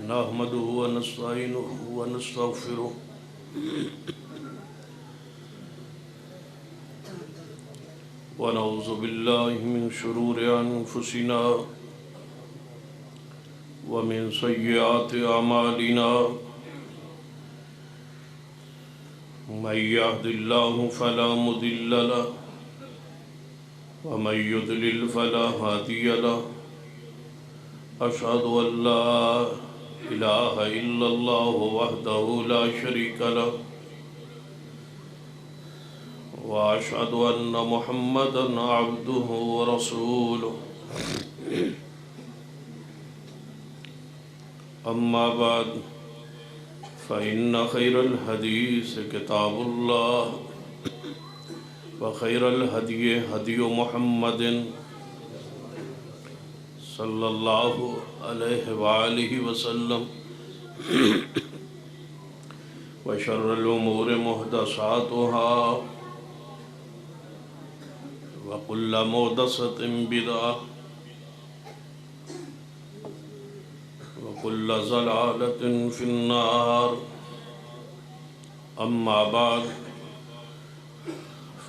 نحمده ونستعينه ونستغفره ونعوذ بالله من شرور أنفسنا ومن سيئات أعمالنا من يهد الله فلا مضل له ومن يضلل فلا هادي له أشهد أن لا إله إلا الله وحده لا شريك له وأشهد أن محمدا عبده ورسوله أما بعد فإن خير الحديث كتاب الله وخير الهدي هدي محمد صلى الله عليه وآله وسلم وشر الأمور محدثاتها وكل محدثة بدعة وكل ضلالة في النار أما بعد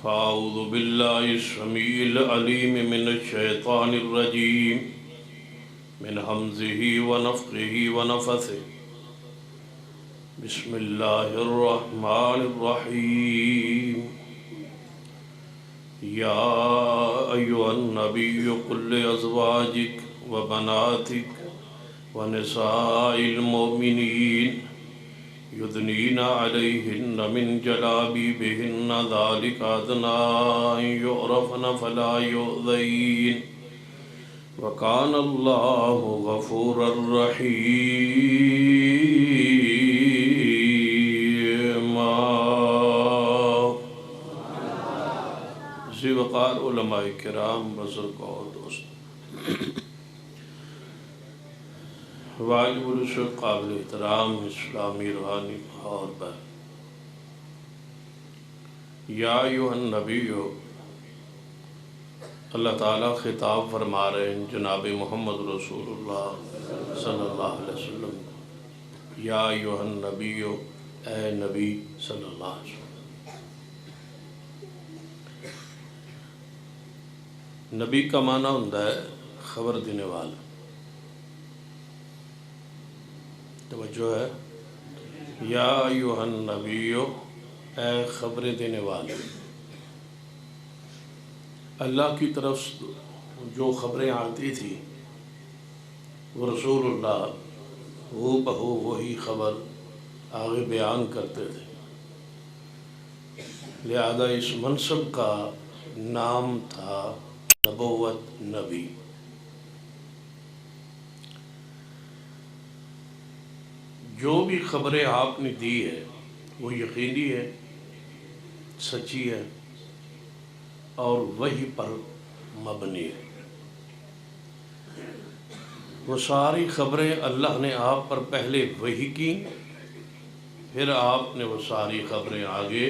فأعوذ بالله السميع العليم من الشيطان الرجيم من همزه ونفخه ونفثه بسم الله الرحمن الرحيم يا أيها النبي قل لأزواجك وبناتك ونساء المؤمنين يدنين عليهن من جلابيبهن ذلك أدنى أن يعرفن فلا يؤذين وكان الله غفورا رحيما. ذی وقار علماء کرام بزرگ اور دوست، واجب الرسول قابل احترام اسلامی روحانی اور بہن، یا ایھا النبی، اللہ تعالیٰ خطاب فرما رہے ہیں جناب محمد رسول اللہ صلی اللہ علیہ وسلم، یا ایھا النبی، اے نبی صلی اللہ علیہ وسلم۔ نبی کا معنی ہوتا ہے خبر دینے والا، توجہ ہے، یا ایھا النبی، اے خبر دینے والا۔ اللہ کی طرف جو خبریں آتی تھی وہ رسول اللہ ہو بہو وہی خبر آگے بیان کرتے تھے، لہذا اس منصب کا نام تھا نبوت، نبی۔ جو بھی خبریں آپ نے دی ہے وہ یقینی ہے، سچی ہے اور وحی پر مبنی ہے۔ وہ ساری خبریں اللہ نے آپ پر پہلے وحی کی، پھر آپ نے وہ ساری خبریں آگے،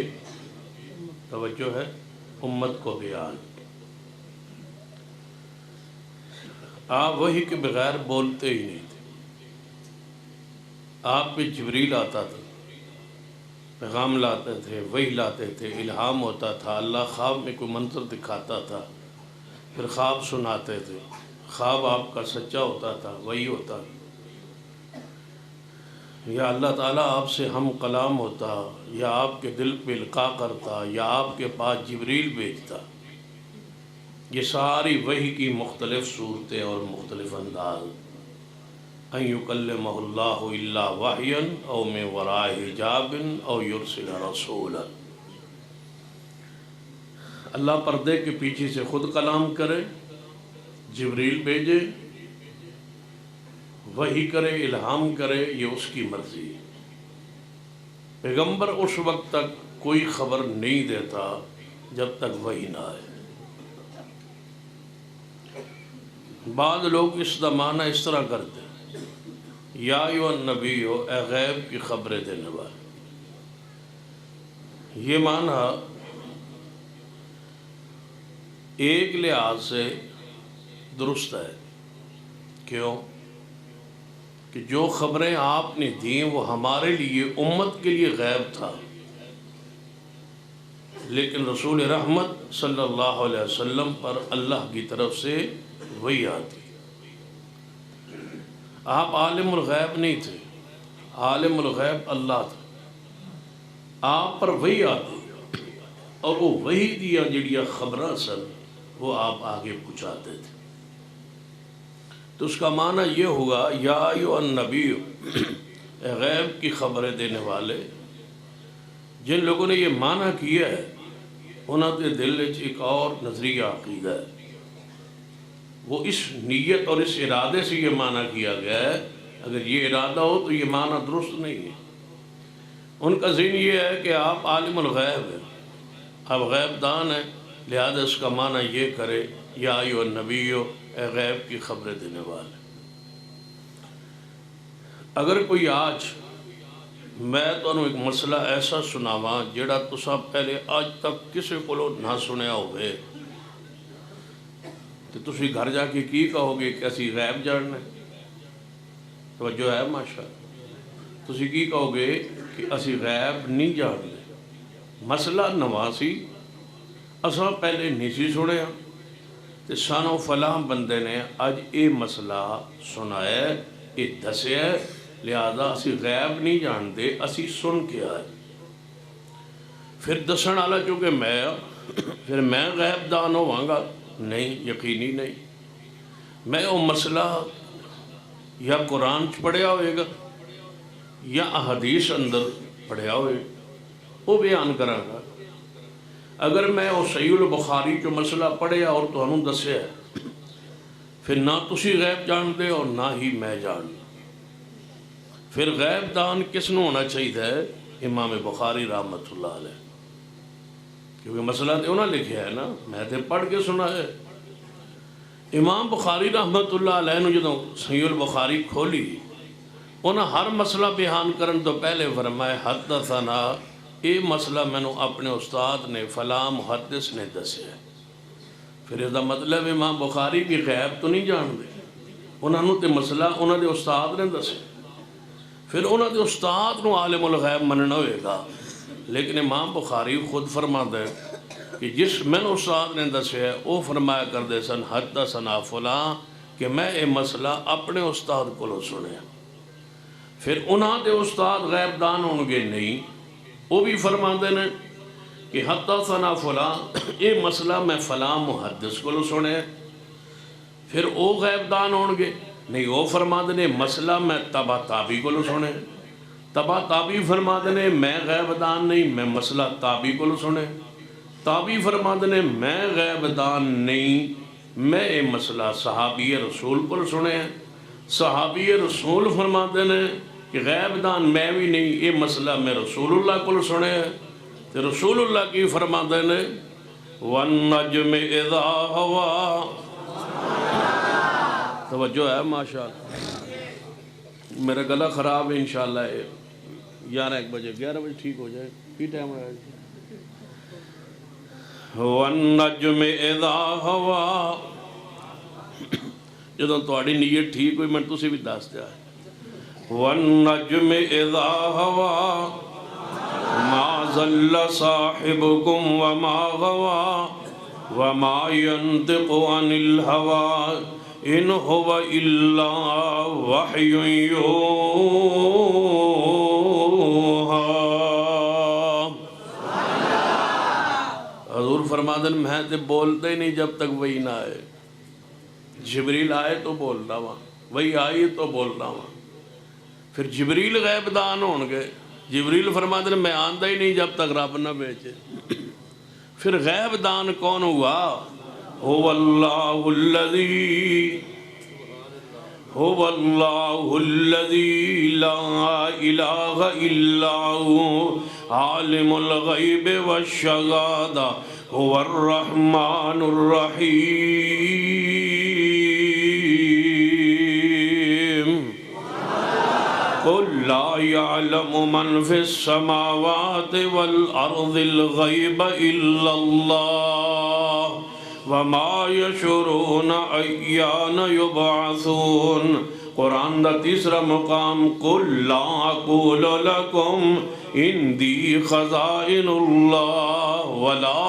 توجہ ہے، امت کو بیان کی۔ آپ وحی کے بغیر بولتے ہی نہیں تھے، آپ پہ جبریل آتا تھا، پیغام لاتے تھے، وحی لاتے تھے، الہام ہوتا تھا، اللہ خواب میں کوئی منظر دکھاتا تھا، پھر خواب سناتے تھے، خواب آپ کا سچا ہوتا تھا، وحی ہوتا تھا، یا اللہ تعالیٰ آپ سے ہم کلام ہوتا، یا آپ کے دل پہ القاء کرتا، یا آپ کے پاس جبریل بھیجتا۔ یہ ساری وحی کی مختلف صورتیں اور مختلف انداز، ان یکلمہ اللہ الا وحیا او من وراء حجاب او یرسل رسولا، اللہ پردے کے پیچھے سے خود کلام کرے، جبریل بھیجے، وحی کرے، الہام کرے، یہ اس کی مرضی ہے۔ پیغمبر اس وقت تک کوئی خبر نہیں دیتا جب تک وحی نہ آئے۔ بعض لوگ اس کا معنی اس طرح کرتے ہیں، یا ایھا النبی، اے غیب کی خبریں دینے والے۔ یہ معنی ایک لحاظ سے درست ہے۔ کیوں؟ کہ جو خبریں آپ نے دیں وہ ہمارے لیے امت کے لیے غیب تھا، لیکن رسول رحمت صلی اللہ علیہ وسلم پر اللہ کی طرف سے وحی آتی۔ آپ عالم الغیب نہیں تھے، عالم الغیب اللہ تھا، آپ پر وحی آتی اور وہ وحی دیا جڑیا خبراں سن وہ آپ آگے پہنچاتے تھے۔ تو اس کا معنی یہ ہوگا یا ایھا النبی، اے غیب کی خبریں دینے والے۔ جن لوگوں نے یہ معنی کیا ہے انہوں کے دل وچ ایک اور نظریہ عقیدہ ہے، وہ اس نیت اور اس ارادے سے یہ معنی کیا گیا ہے، اگر یہ ارادہ ہو تو یہ معنی درست نہیں ہے۔ ان کا ذہن یہ ہے کہ آپ عالم الغیب ہیں، آپ غیب دان ہیں، لہذا اس کا معنی یہ کرے یا ایھا النبی، اے غیب کی خبریں دینے والے۔ اگر کوئی آج میں تمہیں ایک مسئلہ ایسا سناواں جڑا تساں پہلے آج تک کسی کو نہ سنیا ہوئے تو تسی گھر جا کے کی کہو گے کہ اسی غیب جاننا ہے؟ توجہ ہے ماشاء اللہ، تسی کی کہو گے کہ اسی غیب نہیں جاننے، مسئلہ نواسی اساں پہلے نہیں سی سنیا تے سانو فلاں بندے نے اج یہ مسئلہ سنایا، یہ دسیا، لہذا اسی غیب نہیں جانتے، اسی سن کے آئے۔ پھر دسن والا چونکہ میں پھر میں غیب دان ہوں گا؟ نہیں، یقینی نہیں۔ میں وہ مسئلہ یا قرآن پڑھیا ہوئے گا یا احادیث اندر پڑھیا ہوئے وہ بیان کراں گا۔ اگر میں وہ صحیح البخاری جو مسئلہ پڑھیا اور تمہیں دسیا پھر نہ تسی غیب جان دے اور نہ ہی میں جان۔ پھر غیب دان کس نو ہونا چاہیے؟ امام بخاری رحمت اللہ علیہ، کیونکہ مسئلہ تو انہوں نے لکھیا ہے نا، میں تے پڑھ کے سنا ہے۔ امام بخاری رحمت اللہ علیہ نے جدوں صحیح البخاری کھولی انہاں ہر مسئلہ بیان کرن تو پہلے فرمائے حدثنا، یہ مسئلہ میں نے اپنے استاد نے فلاں محدث نے دسیا۔ پھر اس کا مطلب امام بخاری بھی غیب تو نہیں جان دے، انہوں نے تے مسئلہ انہوں نے استاد نے دسیا، پھر انہوں نے استاد نو عالم الغیب مننا ہوئے گا۔ لیکن امام بخاری خود فرما دے کہ جس میں نے استاد نے دسیا وہ فرمایا کردے سن حدثنا فلاں کہ میں یہ مسئلہ اپنے استاد کو سنیا۔ پھر انہوں دے استاد غیب دان ہوں گے نہیں، وہ بھی فرما دینے کہ حدثنا فلاں یہ مسئلہ میں فلاں محدث کو سنے، پھر وہ غیب دان ہوں گے نہیں، وہ فرما دینے مسئلہ میں تبع تابی کو سنے، تبع تابی فرما دینے میں غیب دان نہیں، میں مسئلہ تابی کو سنے، تابی فرما دینے میں غیب دان نہیں، میں یہ مسئلہ صحابی رسول کو سنے، صحابی رسول فرما دینے کہ غیب دان میں بھی نہیں، یہ مسئلہ میں رسول اللہ کو سنے، تو رسول اللہ کی فرما دینے وَالنَّجْمِ إِذَا هَوَىٰ۔ توجہ ہے ماشاءاللہ۔ میرا گلا خراب ہے انشاءاللہ 11 بجے 11 بجے ٹھیک ہو جائے، کی ٹائم ہو جائے؟ وَالنَّجْمِ إِذَا هَوَىٰ۔ جدوں تہاڈی نیت ٹھیک ہوئی میں تسی بھی دس دیا وَالنَّجْمِ إِذَا هَوَىٰ مَا ضَلَّ صَاحِبُكُمْ وَمَا غَوَىٰ وَمَا يَنطِقُ عَنِ الْهَوَىٰ إِنْ هُوَ إِلَّا وَحْيٌ يُوحَىٰ۔ حضور فرما دیں میں تے بولتے ہی نہیں جب تک وہی نہ آئے، جبریل آئے تو بولنا وہاں، وہی آئی تو بولنا وہاں۔ پھر جبریل غیب دان ہون گے، جبریل فرما دیں میں آندہ ہی نہیں جب تک رب نہ بیچے۔ پھر غیب دان کون ہوا؟ هو اللہ الذی لا الہ الا هو عالم الغیب والشہادہ هو الرحمن الرحیم۔ قل لا يعلم من في السماوات والأرض الغيب إلا الله وما يشعرون أيان يبعثون قرآن دا تیسرا مقام قل لا اقول لکم عندی خزائن اللہ ولا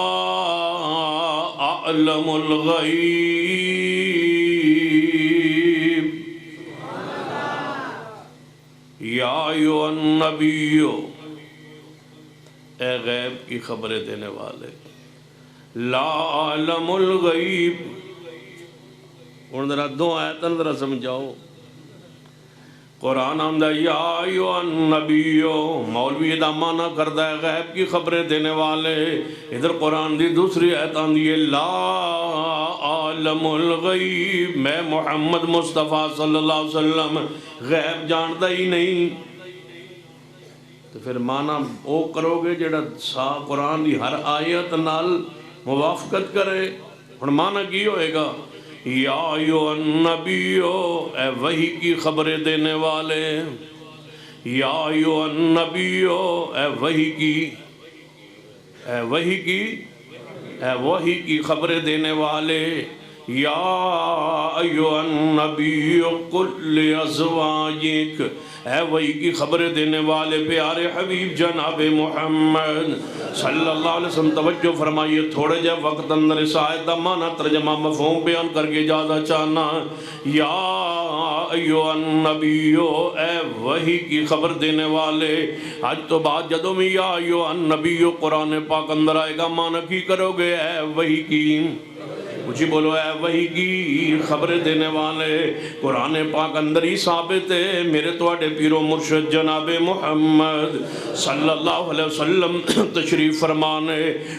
اعلم الغیب. یا ایھا النبی، اے غیب کی خبریں دینے والے، لا اعلم الغیب. ان ذرا دو آیتن ذرا سمجھاؤ. قرآن آمدہ یا ایھا النبی، مولوی دا معنی کرتا ہے غیب کی خبریں دینے والے. ادھر قرآن دی دوسری آیت آندی ہے لا عالم الغیب، میں محمد مصطفیٰ صلی اللہ علیہ وسلم غیب جانتا ہی نہیں. تو پھر معنی وہ کرو گے جڑا قرآن دی ہر آیت نال موافقت کرے. اور معنی کی ہوئے گا یا ایھا النبی، اے وحی کی خبریں دینے والے. یا ایھا النبی، اے وحی کی خبریں دینے والے. یا ایھا النبی قل لازواجک، اے وحی کی خبریں دینے والے پیارے حبیب جناب محمد صلی اللہ علیہ وسلم. توجہ فرمائیے، تھوڑے جے وقت اندر اس آیت دا معنی ترجمہ مفہوم بیان کر کے اجازت چاہنا. یا ایھا النبی، اے وحی کی خبر دینے والے. آج تو بعد جدوں میں یا ایھا النبی قرآن پاک اندر آئے گا، معنی کی کرو گے؟ اے وحی کی، مجھے بولو اے وحی کی خبریں دینے والے. قرآن پاک اندر ہی ثابت ہے. میرے توڑے پیر و مرشد جناب محمد صلی اللہ علیہ وسلم تشریف فرمانے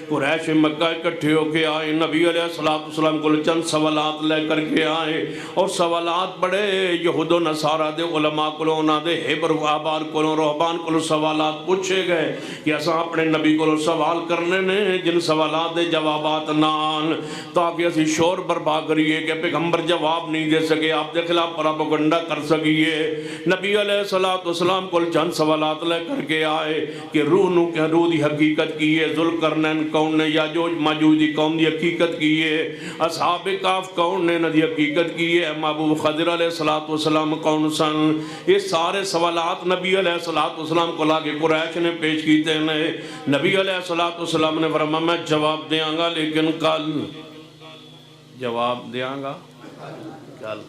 قریش مکہ اکٹھے ہو کے آئے. نبی علیہ السلام کو چند سوالات لے کر کے آئے، اور سوالات بڑے یہود و نصارہ دے علماء کو، انہاں دے حبر و احبار کو، رہبان کو سوالات پوچھے گئے کہ اساں اپنے نبی کو سوال کرنے نے جن سوالات دے جوابات نان، تاکہ اسی شور برپا کریے کہ پیغمبر جواب نہیں دے سکے، آپ دے خلاف پروپیگنڈا کر سکیے. نبی علیہ السلام کو چند سوالات لے کر کے آئے کہ روح دی حقیقت کی ہے، ذوالقرنین کون نے، یاجوج ماجوج دی قوم دی حقیقت کی ہے، اصحاب کہف کون نے دی حقیقت کی ہے، محبوب خضر علیہ السلام کون سن. یہ سارے سوالات نبی علیہ السلام کو لا کے قریش نے پیش کیتے ہیں. نبی علیہ السلام نے فرمایا میں جواب دیاں گا، لیکن کل جواب دیاں گا کل.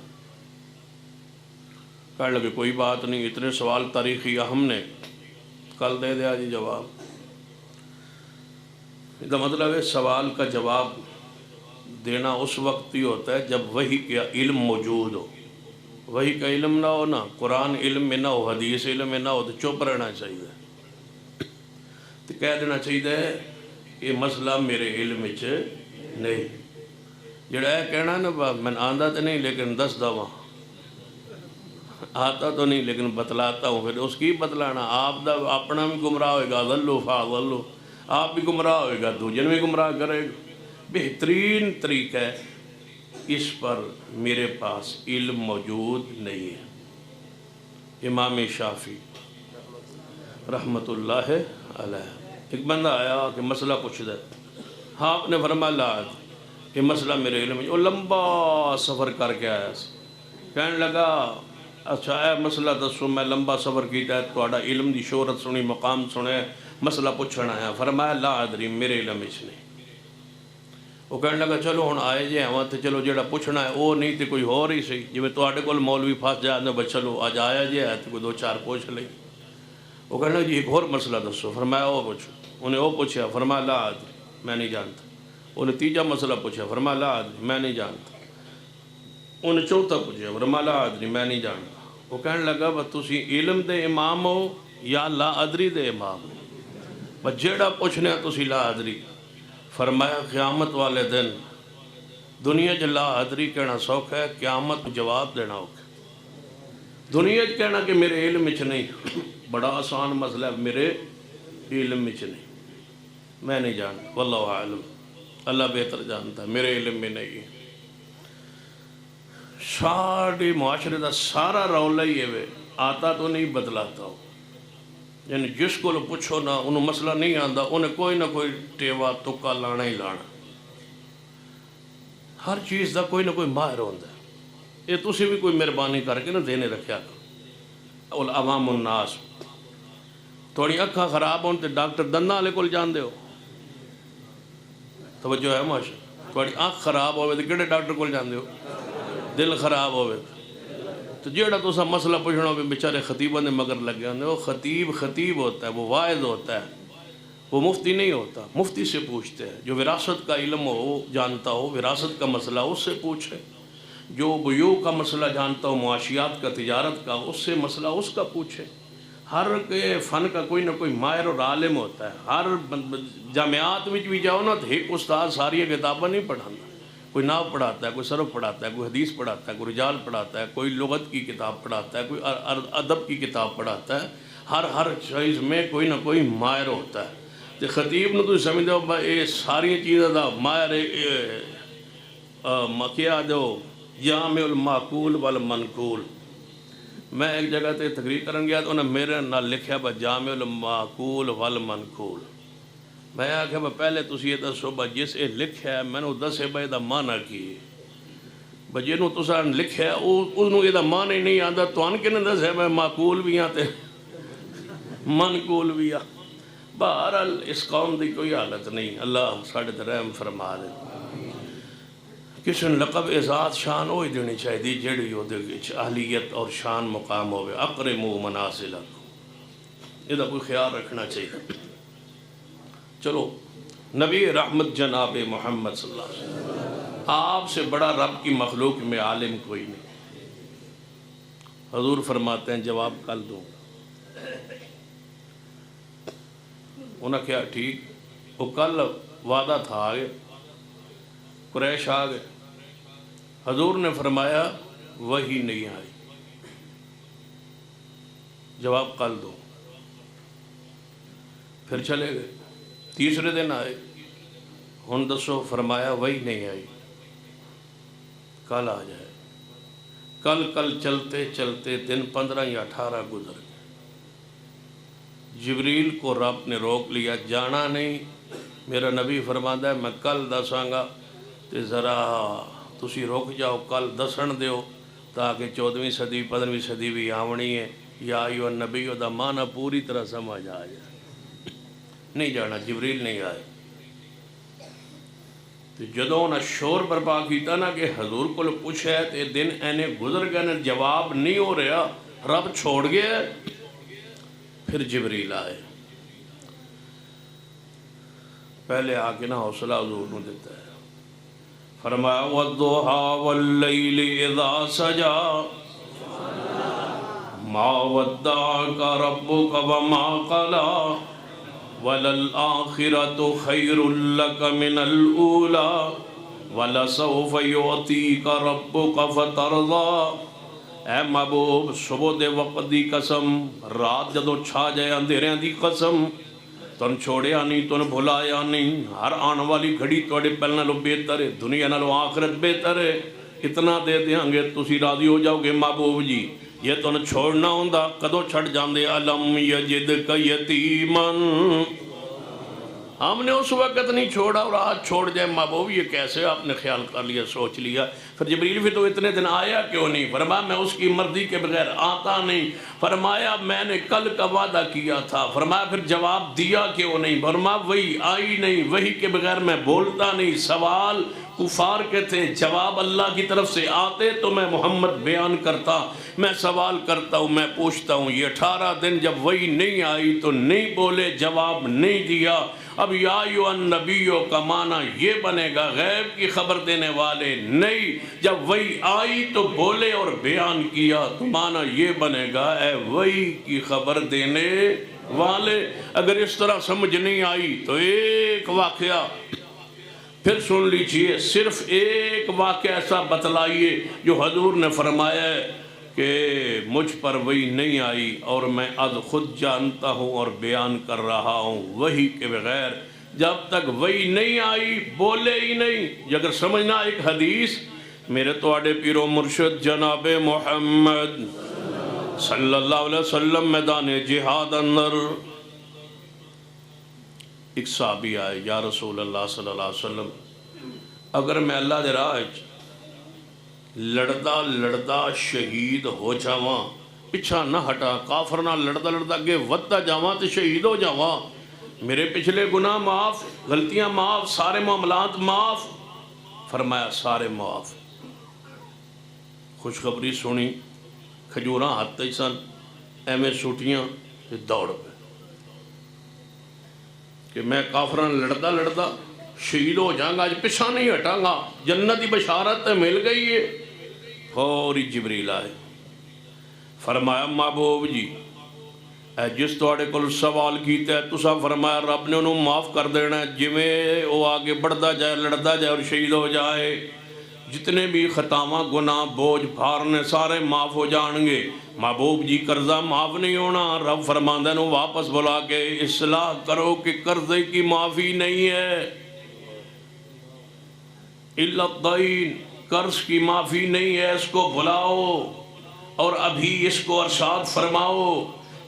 کہنے لگے کوئی بات نہیں، اتنے سوال تاریخی اہم نے، کل دے دیا جی جواب. اس کا مطلب ہے سوال کا جواب دینا اس وقت ہی ہوتا ہے جب وحی کا علم موجود ہو. وحی کا علم نہ ہو نا، قرآن علم میں نہ ہو، حدیث علم میں نہ ہو، تو چپ رہنا چاہیے، تو کہہ دینا چاہیے یہ مسئلہ میرے علم میں نہیں. جڑا ہے کہنا نا میں آندہ تو نہیں لیکن دس دوا آتا تو نہیں لیکن بتلاتا ہوں، پھر اس کی بتلانا آپ دا اپنا بھی گمراہ ہوئے گا، ضلو فاضلو، آپ بھی گمراہ ہوئے گا، دوجن بھی گمراہ کرے گا. بہترین طریقہ ہے، اس پر میرے پاس علم موجود نہیں ہے. امام شافعی رحمت اللہ علیہ، ایک بندہ آیا کہ مسئلہ پوچھ دے، ہاں آپ نے فرمایا لا یہ مسئلہ میرے علم میں، وہ لمبا سفر کر کے آیا. کہنے لگا اچھا اے مسئلہ دسو، میں لمبا سفر کیتا ہے، توڑا علم دی شہرت سنی، مقام سنے، مسئلہ پوچھنا ہے. فرمایا لا ادری، میرے علم میں نہیں. وہ کہنے لگا چلو ہن آئے جے ہاں تو چلو جڑا پوچھنا ہے وہ نہیں تو کوئی ہو رہی سی، جی میں توڑے کول مولوی پھاس جاتے بس چلو آج آیا جے ہے تو کوئی دو چار پوچھ لئی. وہ کہنے لگا جی ایک اور مسئلہ دسو. فرمایا وہ پوچھو. انہیں وہ پوچھا، فرمایا لا ادری، میں نہیں جانتا. انہیں تیجا مسئلہ پوچھا، فرمایا لا ادری، میں نہیں جانتا. انہیں چوتھا پوچھا، فرمایا لا ادری، میں نہیں جانتا. وہ کہنے لگا بس تسی علم دے امام ہو یا لا ادری دے امام ہو؟ بس جیڑا پوچھنے تسی لا ادری. فرمایا قیامت والے دن دنیا چ لا ادری کہنا سوکھا ہے، قیامت جواب دینا ہوگا. دنیا چ کہنا کہ میرے علم میں نہیں، بڑا آسان مسئلہ ہے، میرے علم میں نہیں، میں نہیں جانتا. واللہ عالم، اللہ بہتر جانتا ہے، میرے علم میں نہیں ہے. سارے معاشرے دا سارا رولا ہی ہے، آتا تو نہیں بتلاتا ہو. یعنی جس کو پوچھو نا انہوں مسئلہ نہیں آتا، انہیں کوئی نہ کوئی ٹیوا تکا لانا ہی لانا. ہر چیز دا کوئی نہ کوئی ماہر ہوتا ہے. یہ تسی بھی کوئی مہربانی کر کے نہ دینے رکھیا کرو۔ العوام الناس تھوڑی اکھاں خراب ہون تے ڈاکٹر دنداں والے کول جاندے ہو، توجہ ہے ماشاء، تھوڑی آنکھ خراب ہوئے تو کہڑے ڈاکٹر کول جاندے ہو؟ دل خراب ہوئے تو جیڑا تسا مسئلہ پوچھنا بھی بیچارے خطیبوں نے مگر لگے ہوندے، وہ خطیب ہوتا ہے، وہ واعظ ہوتا ہے، وہ مفتی نہیں ہوتا۔ مفتی سے پوچھتے ہیں، جو وراثت کا علم ہو وہ جانتا ہو، وراثت کا مسئلہ اس سے پوچھے، جو بیوع کا مسئلہ جانتا ہو، معاشیات کا، تجارت کا، اس سے مسئلہ اس کا پوچھے۔ ہر فن کا کوئی نہ کوئی ماہر اور عالم ہوتا ہے۔ ہر جامعات میں بھی جاؤ نا تو ایک استاد ساری کتابیں نہیں پڑھانا، کوئی نحو پڑھاتا ہے، کوئی صرف پڑھاتا ہے، کوئی حدیث پڑھاتا ہے، کوئی رجال پڑھاتا ہے، کوئی لغت کی کتاب پڑھاتا ہے، کوئی ادب کی کتاب پڑھاتا ہے۔ ہر چیز میں کوئی نہ کوئی ماہر ہوتا ہے۔ تو خطیب نے تو سمجھ دو یہ ساری چیزیں دا ماہر کیا دو جامع المعقول والمنقول۔ میں ایک جگہ تے تقریر کرن گیا تو انہیں میرے نال لکھیا با جامع المعقول والمنقول۔ میں آکھا با پہلے تسی یہ دسو با جس اے لکھیا ہے میں نے دسے با یہ دا معنی کی با جنہوں تسا لکھیا ہے انہوں یہ دا معنی نہیں آندا تو ان کے نے دسے با معقول بھی آتے منقول بھی آ۔ بہرحال اس قوم دی کوئی حالت نہیں، اللہ ساڑھے رحم فرما دے۔ کسی لقب اعزاز شان ہوئی دینی چاہیے دی جڑی ہو دے اہلیت اور شان مقام ہوئے۔ اقرمو منازلکم، یہ دا کوئی خیال رکھنا چاہیے۔ چلو نبی رحمت جناب محمد صلی اللہ علیہ وسلم، آپ سے بڑا رب کی مخلوق میں عالم کوئی نہیں۔ حضور فرماتے ہیں جواب کل دوں گا۔ انہوں نے کیا ٹھیک، وہ کل وعدہ تھا آگے، قریش آگے، حضور نے فرمایا وہی نہیں آئی، جواب کل دو۔ پھر چلے گئے، تیسرے دن آئے، ہن دسو، فرمایا وہی نہیں آئی، کل آ جائے۔ کل چلتے چلتے دن 15 یا 18 گزر گئے۔ جبریل کو رب نے روک لیا، جانا نہیں، میرا نبی فرماتا ہے میں کل دساں گا تے ذرا تسی رک جاؤ، کل دسن دیو تاکہ 14ویں صدی 15ویں صدی بھی آونی ہے، یا ایو النبی دا معنی پوری طرح سمجھ آ جائے۔ نہیں جانا، جبریل نہیں آئے۔ تو جدوں انہاں شور برپا کیتا نا کہ حضور کو پوچھا ہے تے دن اینے گزر گئے، جواب نہیں ہو رہا، رب چھوڑ گیا۔ پھر جبریل آئے، پہلے آکے نا حوصلہ حضور نے دیتا ہے، فرمایا وَالضُّحَى وَاللَّيْلِ إِذَا سَجَى مَا وَدَّعَكَ رَبُّكَ وَمَا قَلَى وَلَلْآخِرَةُ خَيْرٌ لَكَ مِنَ الْأُولَى وَلَسَوْفَ يُعْطِيكَ رَبُّكَ فَتَرْضَى۔ اے محبوب صبح دے وقت دی قسم، رات جدو چھا جائے اندھیریاں دی قسم، تن چھوڑیا نہیں، تن بھلایا نہیں، ہر آن والی گھڑی توڑے پہلے نالو بہتر ہے، دنیا نالو آخرت بہتر ہے، اتنا دے دیاں گے تسی راضی ہو جاؤ گے محبوب جی۔ یہ تن چھوڑنا ہوندا کدو چھڑ جاندے علم یجدک یتیمن، ہم نے اس وقت نہیں چھوڑا اور آج چھوڑ جائے محبوب، یہ کیسے آپ نے خیال کر لیا، سوچ لیا۔ پھر جبریل بھی تو اتنے دن آیا کیوں نہیں؟ فرمایا میں اس کی مرضی کے بغیر آتا نہیں۔ فرمایا میں نے کل کا وعدہ کیا تھا۔ فرمایا پھر جواب دیا کیوں نہیں؟ فرمایا وہی آئی نہیں، وہی کے بغیر میں بولتا نہیں۔ سوال کفار کے تھے، جواب اللہ کی طرف سے آتے تو میں محمد بیان کرتا، میں سوال کرتا ہوں، میں پوچھتا ہوں۔ یہ 18 دن جب وہی نہیں آئی تو نہیں بولے، جواب نہیں دیا۔ اب یا ایھا النبی کا معنی یہ بنے گا غیب کی خبر دینے والے نہیں، جب وہی آئی تو بولے اور بیان کیا تو معنی یہ بنے گا اے وہی کی خبر دینے والے۔ اگر اس طرح سمجھ نہیں آئی تو ایک واقعہ پھر سن لیجئے، صرف ایک واقعہ ایسا بتلائیے جو حضور نے فرمایا ہے کہ مجھ پر وہی نہیں آئی اور میں از خود جانتا ہوں اور بیان کر رہا ہوں وہی کے بغیر۔ جب تک وہی نہیں آئی بولے ہی نہیں۔ اگر سمجھنا ایک حدیث میرے توڑے پیر و مرشد جناب محمد صلی اللہ علیہ وسلم میدان جہاد اندر ایک صحابی آئے، یا رسول اللہ صلی اللہ علیہ وسلم اگر میں اللہ دے راہ لڑدا لڑدا شہید ہو جاواں، پچھا نہ ہٹا، کافر نہ لڑدا لڑدا اگے ودتا جاواں تے شہید ہو جاواں، میرے پچھلے گناہ معاف، غلطیاں معاف، سارے معاملات معاف۔ فرمایا سارے معاف۔ خوشخبری سنی، کھجوراں ہاتھ ہی سن، ایویں سوٹیاں تے دوڑ پے کہ میں کافراں لڑدا لڑدا شہید ہو جاؤں گا، آج پیچھا نہیں ہٹاں گا، جنت کی بشارت مل گئی ہے۔ فوری جبریل آئے، فرمایا محبوب جی اے جس تواڈے کول سوال کیتا ہے تساں فرمایا رب نے انہوں معاف کر دینا ہے، جویں وہ آگے بڑھدا جائے لڑدا جائے اور شہید ہو جائے، جتنے بھی خطاواں گناہ بوجھ بھارنے سارے معاف ہو جان گے۔ محبوب جی قرضہ معاف نہیں ہونا، رب فرماندہ نو واپس بلا کے اصلاح کرو کہ قرضے کی معافی نہیں ہے، الا الدین، قرض کی معافی نہیں ہے، اس کو بلاؤ اور ابھی اس کو ارشاد فرماؤ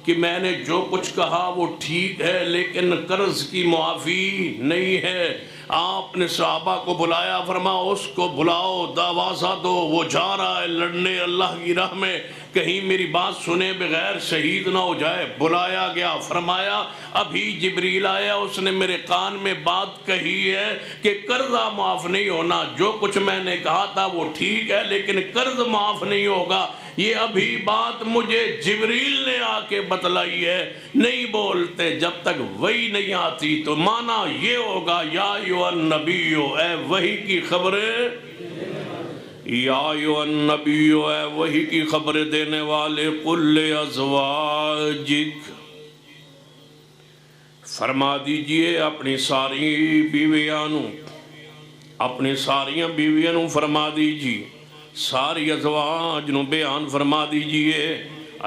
کہ میں نے جو کچھ کہا وہ ٹھیک ہے لیکن قرض کی معافی نہیں ہے۔ آپ نے صحابہ کو بلایا، فرما اس کو بلاؤ، دروازہ دو، وہ جا رہا ہے لڑنے اللہ کی راہ میں، کہیں میری بات سنے بغیر شہید نہ ہو جائے۔ بلایا گیا، فرمایا ابھی جبریل آیا، اس نے میرے کان میں بات کہی ہے کہ قرضہ معاف نہیں ہونا، جو کچھ میں نے کہا تھا وہ ٹھیک ہے لیکن قرض معاف نہیں ہوگا۔ یہ ابھی بات مجھے جبریل نے آ کے بتلائی ہے، نہیں بولتے جب تک وحی نہیں آتی، تو معنی یہ ہوگا یا ایھا النبی، اے وحی کی خبریں، یا ایھا النبی، اے وحی کی خبریں دینے والے، قل لازواجک، فرما دیجئے اپنی ساری بیویانوں، اپنی ساریاں بیویانوں فرما دیجئے، ساری ازواج نو بیان فرما دیجئے،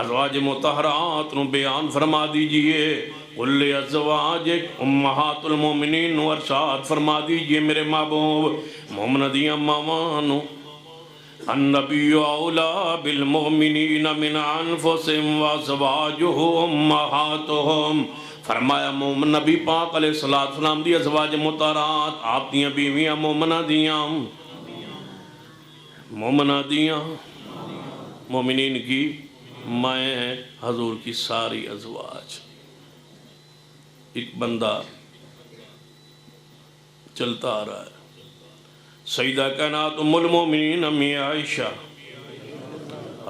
ازواج مطہرات نو بیان فرما دیجئے، قل ازواجک امہات المومنین نو ارشاد فرما دیجئے میرے محبوب مومنہ دیاں مامانو، النبی اولا بالمؤمنین من انفسہم وازواجہ امہاتہم، فرمایا مومن نبی پاک علیہ السلام دی ازواج مطہرات، آپ دیاں بیویاں مومنہ دیاں، مومنہ دیاں، مومنین کی مائیں ہیں، حضور کی ساری ازواج۔ ایک بندہ چلتا آ رہا ہے، سیدہ کائنات ام المومنین امی عائشہ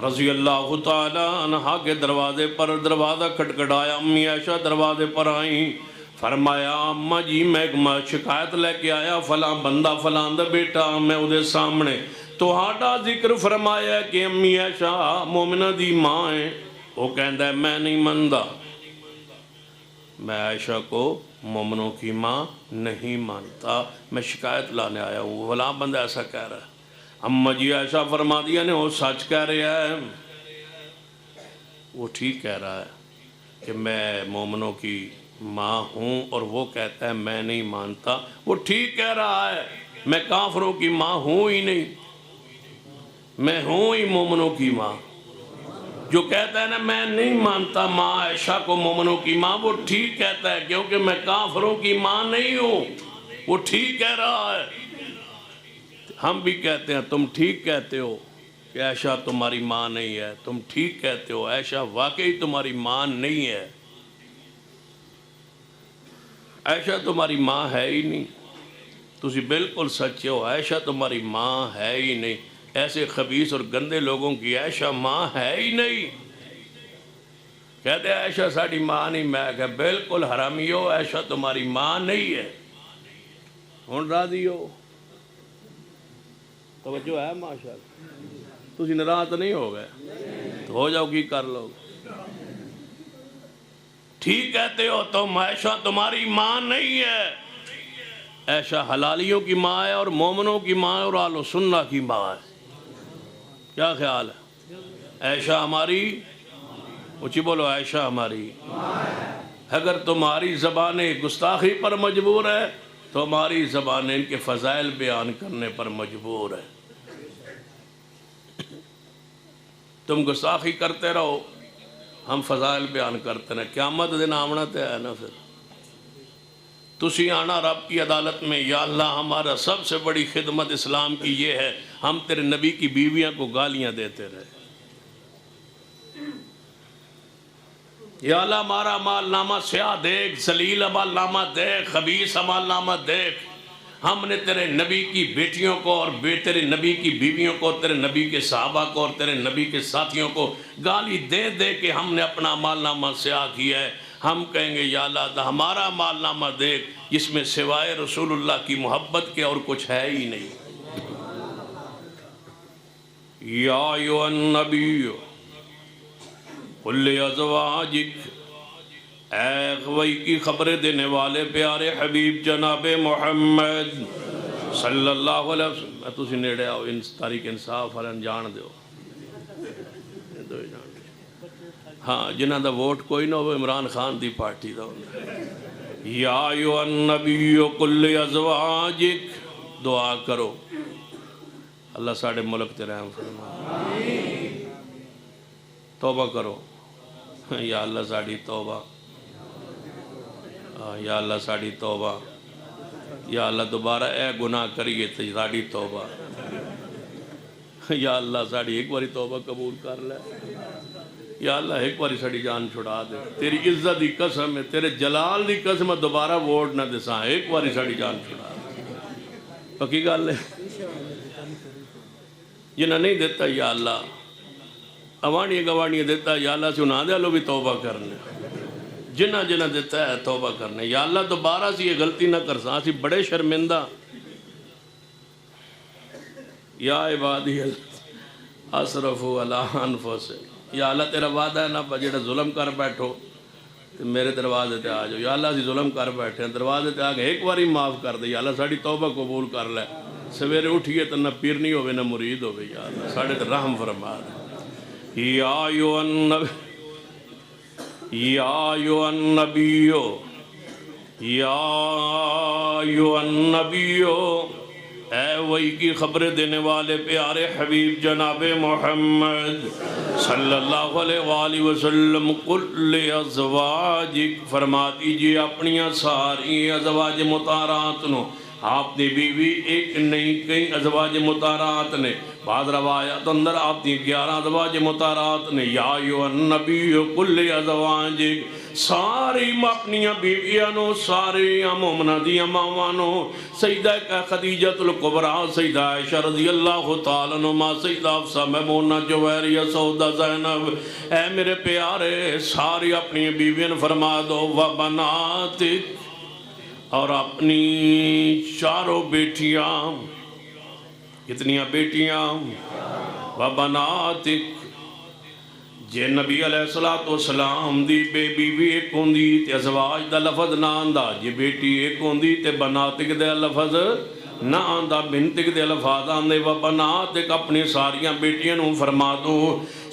رضی اللہ تعالیٰ عنہ کے دروازے پر دروازہ کھٹکھٹایا، امی عائشہ دروازے پر آئیں، فرمایا اماں جی میں شکایت لے کے آیا، فلاں بندہ فلاں دا بیٹا، میں ادھے سامنے تو ہاڈا ذکر فرمایا کہ امی عائشہ مومنہ دی ماں ہے، وہ کہندا ہے میں نہیں ماندا، میں عائشہ کو مومنوں کی ماں نہیں مانتا، میں شکایت لانے آیا ہوں، فلاں بندہ ایسا کہہ رہا ہے۔ اماں جی عائشہ فرما دیا نے وہ سچ کہہ رہا ہے، وہ ٹھیک کہہ رہا ہے کہ میں مومنوں کی ماں ہوں، اور وہ کہتا ہے میں نہیں مانتا، وہ ٹھیک کہہ رہا ہے، میں کافروں کی ماں ہوں ہی نہیں، میں ہوں ہی مومنوں کی ماں۔ جو کہتا ہے نا میں نہیں مانتا ماں عائشہ کو مومنوں کی ماں، وہ ٹھیک کہتا ہے کیونکہ میں کافروں کی ماں نہیں ہوں، وہ ٹھیک کہہ رہا ہے۔ ہم بھی کہتے ہیں تم ٹھیک کہتے ہو کہ عائشہ تمہاری ماں نہیں ہے، تم ٹھیک کہتے ہو عائشہ واقعی تمہاری ماں نہیں ہے، عائشہ تمہاری ماں ہے ہی نہیں، تسی بالکل سچے ہو، عائشہ تمہاری ماں ہے ہی نہیں، ایسے خبیث اور گندے لوگوں کی عائشہ ماں ہے ہی نہیں، کہتے ہیں عائشہ ساڑی ماں نہیں، میں کہا بالکل حرامی ہو، عائشہ تمہاری ماں نہیں ہے، ہون راضی ہو، توجہ ہے ماشاءاللہ، تسی ناراض نہیں ہو گئے تو ہو جاؤ کی کر لو، ٹھیک کہتے ہو تم عائشہ تمہاری ماں نہیں ہے، عائشہ حلالیوں کی ماں ہے اور مومنوں کی ماں ہے اور اہل سنہ کی ماں ہے، کیا خیال ہے؟ عائشہ ہماری اچھی بولو عائشہ ہماری، اگر تمہاری زبانیں گستاخی پر مجبور ہے تو ہماری زبانیں ان کے فضائل بیان کرنے پر مجبور ہے، تم گستاخی کرتے رہو ہم فضائل بیان کرتے رہے، قیامت دن آمنا تے ہے نا، پھر تسی آنا رب کی عدالت میں، یا اللہ ہمارا سب سے بڑی خدمت اسلام کی یہ ہے، ہم تیرے نبی کی بیویاں کو گالیاں دیتے رہے۔ یا اللہ ہمارا مال نامہ سیاہ دیکھ، ذلیل عمال نامہ دیکھ، خبیث عمال نامہ دیکھ۔ ہم نے تیرے نبی کی بیٹیوں کو اور تیرے نبی کی بیویوں کو، تیرے نبی کے صحابہ کو اور تیرے نبی کے ساتھیوں کو گالی دے دے کے ہم نے اپنا عمال نامہ سیاہ کیا ہے۔ ہم کہیں گے یا اللہ ہمارا عمال نامہ دیکھ جس میں سوائے رسول اللہ کی محبت کے اور کچھ ہے ہی نہیں۔ یا ایھا النبی قل لازواجک، اے اغوی کی خبریں دینے والے پیارے حبیب جناب محمد صلی اللہ علیہ وسلم، تسی نیڑے آؤ، تاریخ انصاف والن جان دیو، ہاں جنہاں دا ووٹ کوئی نہ ہو عمران خان دی پارٹی دا ہونا۔ یا ایھا النبی قل لازواجک، دعا کرو اللہ ساڑھے ملک تے رحم فرما، توبہ کرو یا اللہ ساڑھی توبہ، یا اللہ ساڑھی توبہ، یا اللہ دوبارہ اے گناہ کریے تو ساڑھی توبہ، یا اللہ ساڑھی ایک باری توبہ قبول کر لے، یا اللہ ایک باری ساڑھی جان چھڑا دے، تیری عزت دی قسم ہے، تیرے جلال دی قسم ہے، دوبارہ ووٹ نہ دساں، ایک باری ساڑھی جان چھڑا دے۔ پکی گل ہے جنہاں نہیں دیتا یا اللہ اوانیاں گوانیاں دیتا یا اللہ سنا دے لو بھی توبہ کرنے، جنہ جنہ دیتا ہے توبہ کرنے، یا اللہ دوبارہ سی یہ غلطی نہ کر سا، سی بڑے شرمندہ۔ یا عبادی اسرفوا علی انفسہم، یا اللہ تیرا وعدہ ہے نہ جڑا ظلم کر بیٹھو میرے دروازے تے آ جاؤ، یا اللہ سی ظلم کر بیٹھے دروازے تے آگے ایک باری معاف کر دے، یا اللہ ساڑھی توبہ قبول کر لے، سویرے اٹھئے تو نہ پیر نہیں ہوئے نہ مرید ہوئے، یا اللہ ساڑھے تے رحم فرما دے۔ یا ایھا النبی، یا ایھا النبی، یا ایھا النبی، اے وہی کی خبریں دینے والے پیارے حبیب جناب محمد صلی اللہ علیہ وآلہ وسلم، قل لازواجک، فرما دیجئے اپنیاں ساری ازواج مطہرات نو، آپ نے بیوی ایک نہیں کئی ازواج مطہرات نے، بعض روایات اندر آپ نے 11 ازواج مطہرات نے۔ یا ایھا النبی قل لازواجک، ساری اپنیاں بیویانو، ساری مومنہ دیاں ماوانو، سیدہ خدیجہ الکبریٰ، سیدہ عائشہ رضی اللہ تعالیٰ عنہا، سیدہ حفصہ میمونہ جویریہ سودہ زینب، اے میرے پیارے ساری اپنی بیویاں فرما دو، وبناتک، اور اپنی چاروں بیٹیاں، کتنیاں بیٹیاں، وبناتک، جے نبی علیہ السلام دی بے بیوی ایک ہوندی تے ازواج دا لفظ نہ آندا، جے بیٹی ایک ہوندی تے بناتک دے لفظ نہ آندا، بنتک دے لفظ آندے، وبناتک، اپنی ساریاں بیٹیاں نو فرما دو،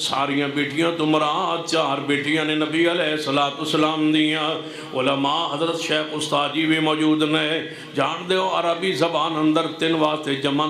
ساریاں بیٹیاں تو مراد 4 بیٹیاں نے نبی علیہ السلام دیاں۔ علماء حضرت شیخ استاد جی بھی موجود نے، جان دے ہو عربی زبان اندر 3 واسطے جمع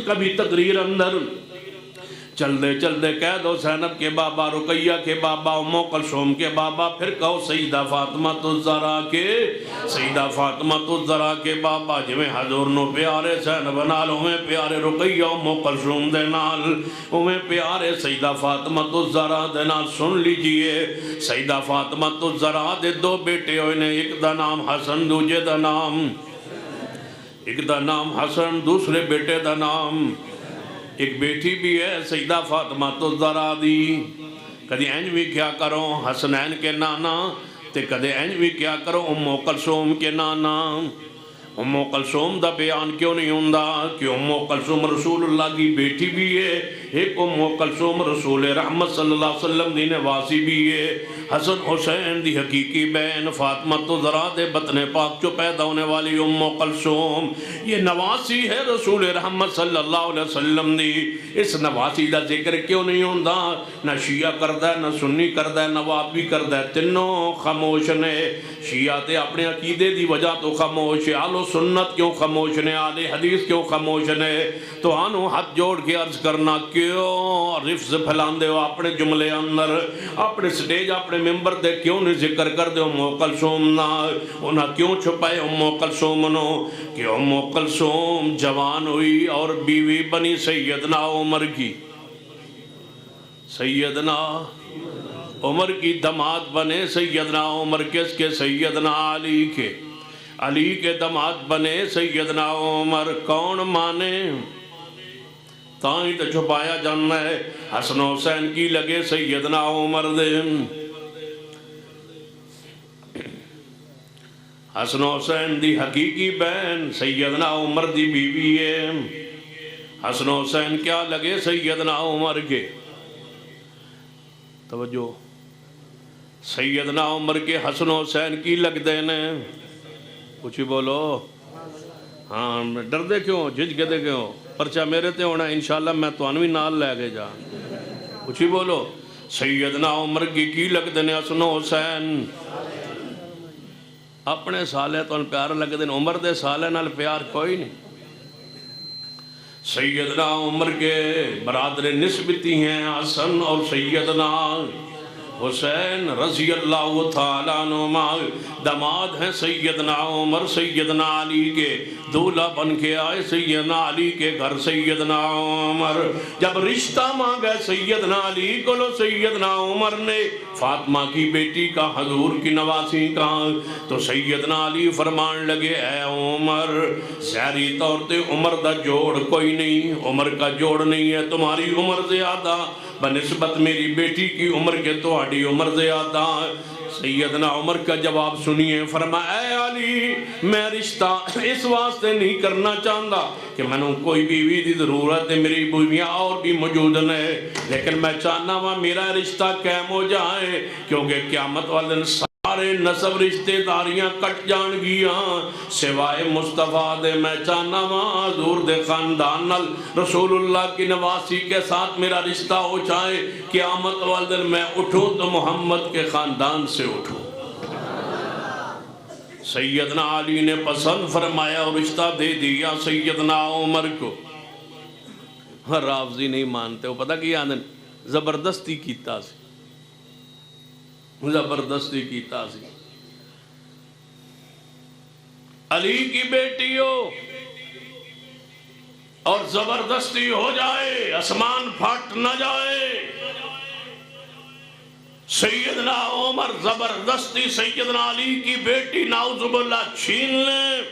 کبھی تقریر اندر چل دے کہہ دو زینب کے بابا، رقیہ کے بابا، ام کلثوم کے بابا، پھر کہو سیدہ فاطمہ الزہرا کے بابا، جویں حضور نو پیارے زینب نال اویں پیارے رقیہ ام کلثوم دے نال اویں پیارے سیدہ فاطمہ الزہرا دے نال۔ سن لیجئے سیدہ فاطمہ الزہرا دے دو بیٹے ہوئے نے، ایک دا نام حسن، دوجے دا نام، ایک دا نام حسن، دوسرے بیٹے دا نام، ایک بیٹی بھی ہے سیدہ فاطمہ الزہرا دی۔ کدی اینج بھی کیا کرو حسنین کے نانا تے کدے اینج بھی کیا کرو ام کلثوم کے نانا۔ ام کلثوم دا بیان کیوں نہیں ہوندا کہ ام کلثوم رسول اللہ کی بیٹی بھی ہے، ایک ام کلثوم رسول رحمت صلی اللہ علیہ وسلم دی نواسی بھی ہے، حسن حسین دی حقیقی بہن فاطمہ الزہرا دے بطن پاک جو پیدا ہونے والی ام کلثوم، یہ نواسی ہے رسول رحمت صلی اللہ علیہ وسلم دی۔ اس نواسی دا ذکر کیوں نہیں ہوندا؟ نہ شیعہ کردہ ہے، نہ سنی کردہ ہے، نہ وہابی کردہ ہے، تینوں خاموش نے۔ شیعہ تے اپنے عقیدے دی وجہ تو خاموش ہے، اہل سنت کیوں خاموش نے، اہل حدیث کیوں خاموش نے؟ تو آنو ہاتھ جوڑ کے عرض کرنا کیوں رفض پھیلان دے ہو اپنے جملے اندر، اپنے سٹیج اپنے ممبر دے کیوں نہیں ذکر کر دے ام کلثوم نا؟ انہاں کیوں چھپائے ام کلثوم نو؟ کہ ام کلثوم جوان ہوئی اور بیوی بنی سیدنا عمر کی، سیدنا عمر کی دماد بنے سیدنا عمر، کس کے؟ سیدنا علی کے، علی کے دماد بنے سیدنا عمر۔ کون مانے؟ تائیں تو چھپایا جانا ہے، حسن حسین کی لگے سیدنا عمر دے، حسن حسین دی حقیقی بہن سیدنا عمر دی بیوی ہے، حسن حسین کیا لگے سیدنا عمر کے؟ توجہ، سیدنا عمر کے حسن حسین کی لگ دینے، کچھ ہی بولو، ہاں ڈر دے کیوں، جھج گدے کیوں؟ پرچہ میرے تے ہونا انشاءاللہ میں تو انوی نال لے گے جا، کچھ ہی بولو۔ سیدنا عمر کی لگ دینے حسن حسین، اپنے سالے تو ان پیار لگ دینے، عمر دے سالے نال پیار کوئی نہیں۔ سیدنا عمر کے برادر نسبتی ہیں حسن اور سیدنا حسین رضی اللہ تعالیٰ عنہما، دماد ہیں سیدنا عمر سیدنا علی کے، دولہ بن کے آئے سیدنا علی کے گھر سیدنا عمر۔ جب رشتہ مانگا سیدنا علی کو لو سیدنا عمر نے، فاطمہ کی بیٹی کا حضور کی نواسی کا، تو سیدنا علی فرمان لگے اے عمر، ظاہری طور تے عمر دا جوڑ کوئی نہیں، عمر کا جوڑ نہیں ہے، تمہاری عمر زیادہ بنسبت میری بیٹی کی عمر کے تو آڑی عمر زیادہ۔ سیدنا عمر کا جواب سنیے، فرمایا اے علی میں رشتہ اس واسطے نہیں کرنا چاہتا کہ میں نے کوئی بیوی دی ضرورت ہے، میری بیویاں اور بھی موجود ہیں، لیکن میں چاہنا ہوں میرا رشتہ قائم ہو جائے، کیونکہ قیامت والے دن سارے نسب رشتے داریاں کٹ جان گیاں سوائے مصطفیٰ دے۔ میں چاہنا ہوں حضور دے خاندان نال رسول اللہ کی نواسی کے ساتھ میرا رشتہ ہو جائے، قیامت والے دن میں اٹھوں تو محمد کے خاندان سے اٹھوں۔ سیدنا علی نے پسند فرمایا اور رشتہ دے دیا سیدنا عمر کو۔ رافضی نہیں مانتے، وہ پتہ کیا آدھن زبردستی کیتا سی، زبردستی کیتا سی۔ علی کی بیٹی ہو اور زبردستی ہو جائے، آسمان پھٹ نہ جائے۔ سیدنا عمر زبردستی سیدنا علی کی بیٹی نعوذ باللہ چھین لیں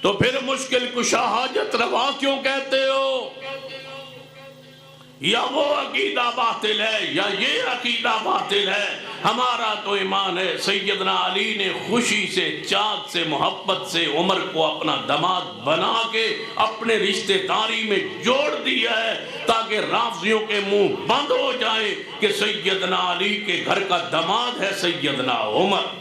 تو پھر مشکل کشا حاجت روا کیوں کہتے ہو؟ یا وہ عقیدہ باطل ہے یا یہ عقیدہ باطل ہے، ہمارا تو ایمان ہے سیدنا علی نے خوشی سے چاک سے محبت سے عمر کو اپنا دماد بنا کے اپنے رشتہ داری میں جوڑ دیا ہے تاکہ رافضیوں کے منہ بند ہو جائیں کہ سیدنا علی کے گھر کا دماد ہے سیدنا عمر۔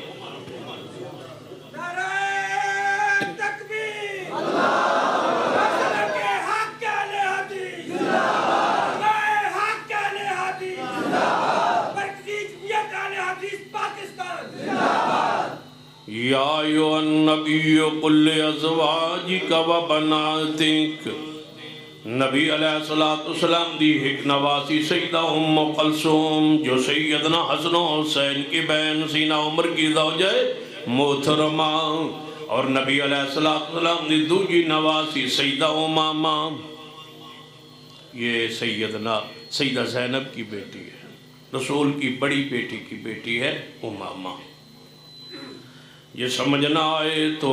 یا ایھا النبی قل لازواجک و بناتک نبی علیہ السلام دی ایک نواسی سیدہ ام کلثوم جو سیدنا حسن و حسین کی بہن سینہ عمر کی زوجہ محترمہ، اور نبی علیہ السلام دی دوجی نواسی سیدہ امامہ، یہ سیدہ زینب کی بیٹی ہے، رسول کی بڑی بیٹی کی بیٹی ہے امامہ۔ یہ سمجھنا آئے تو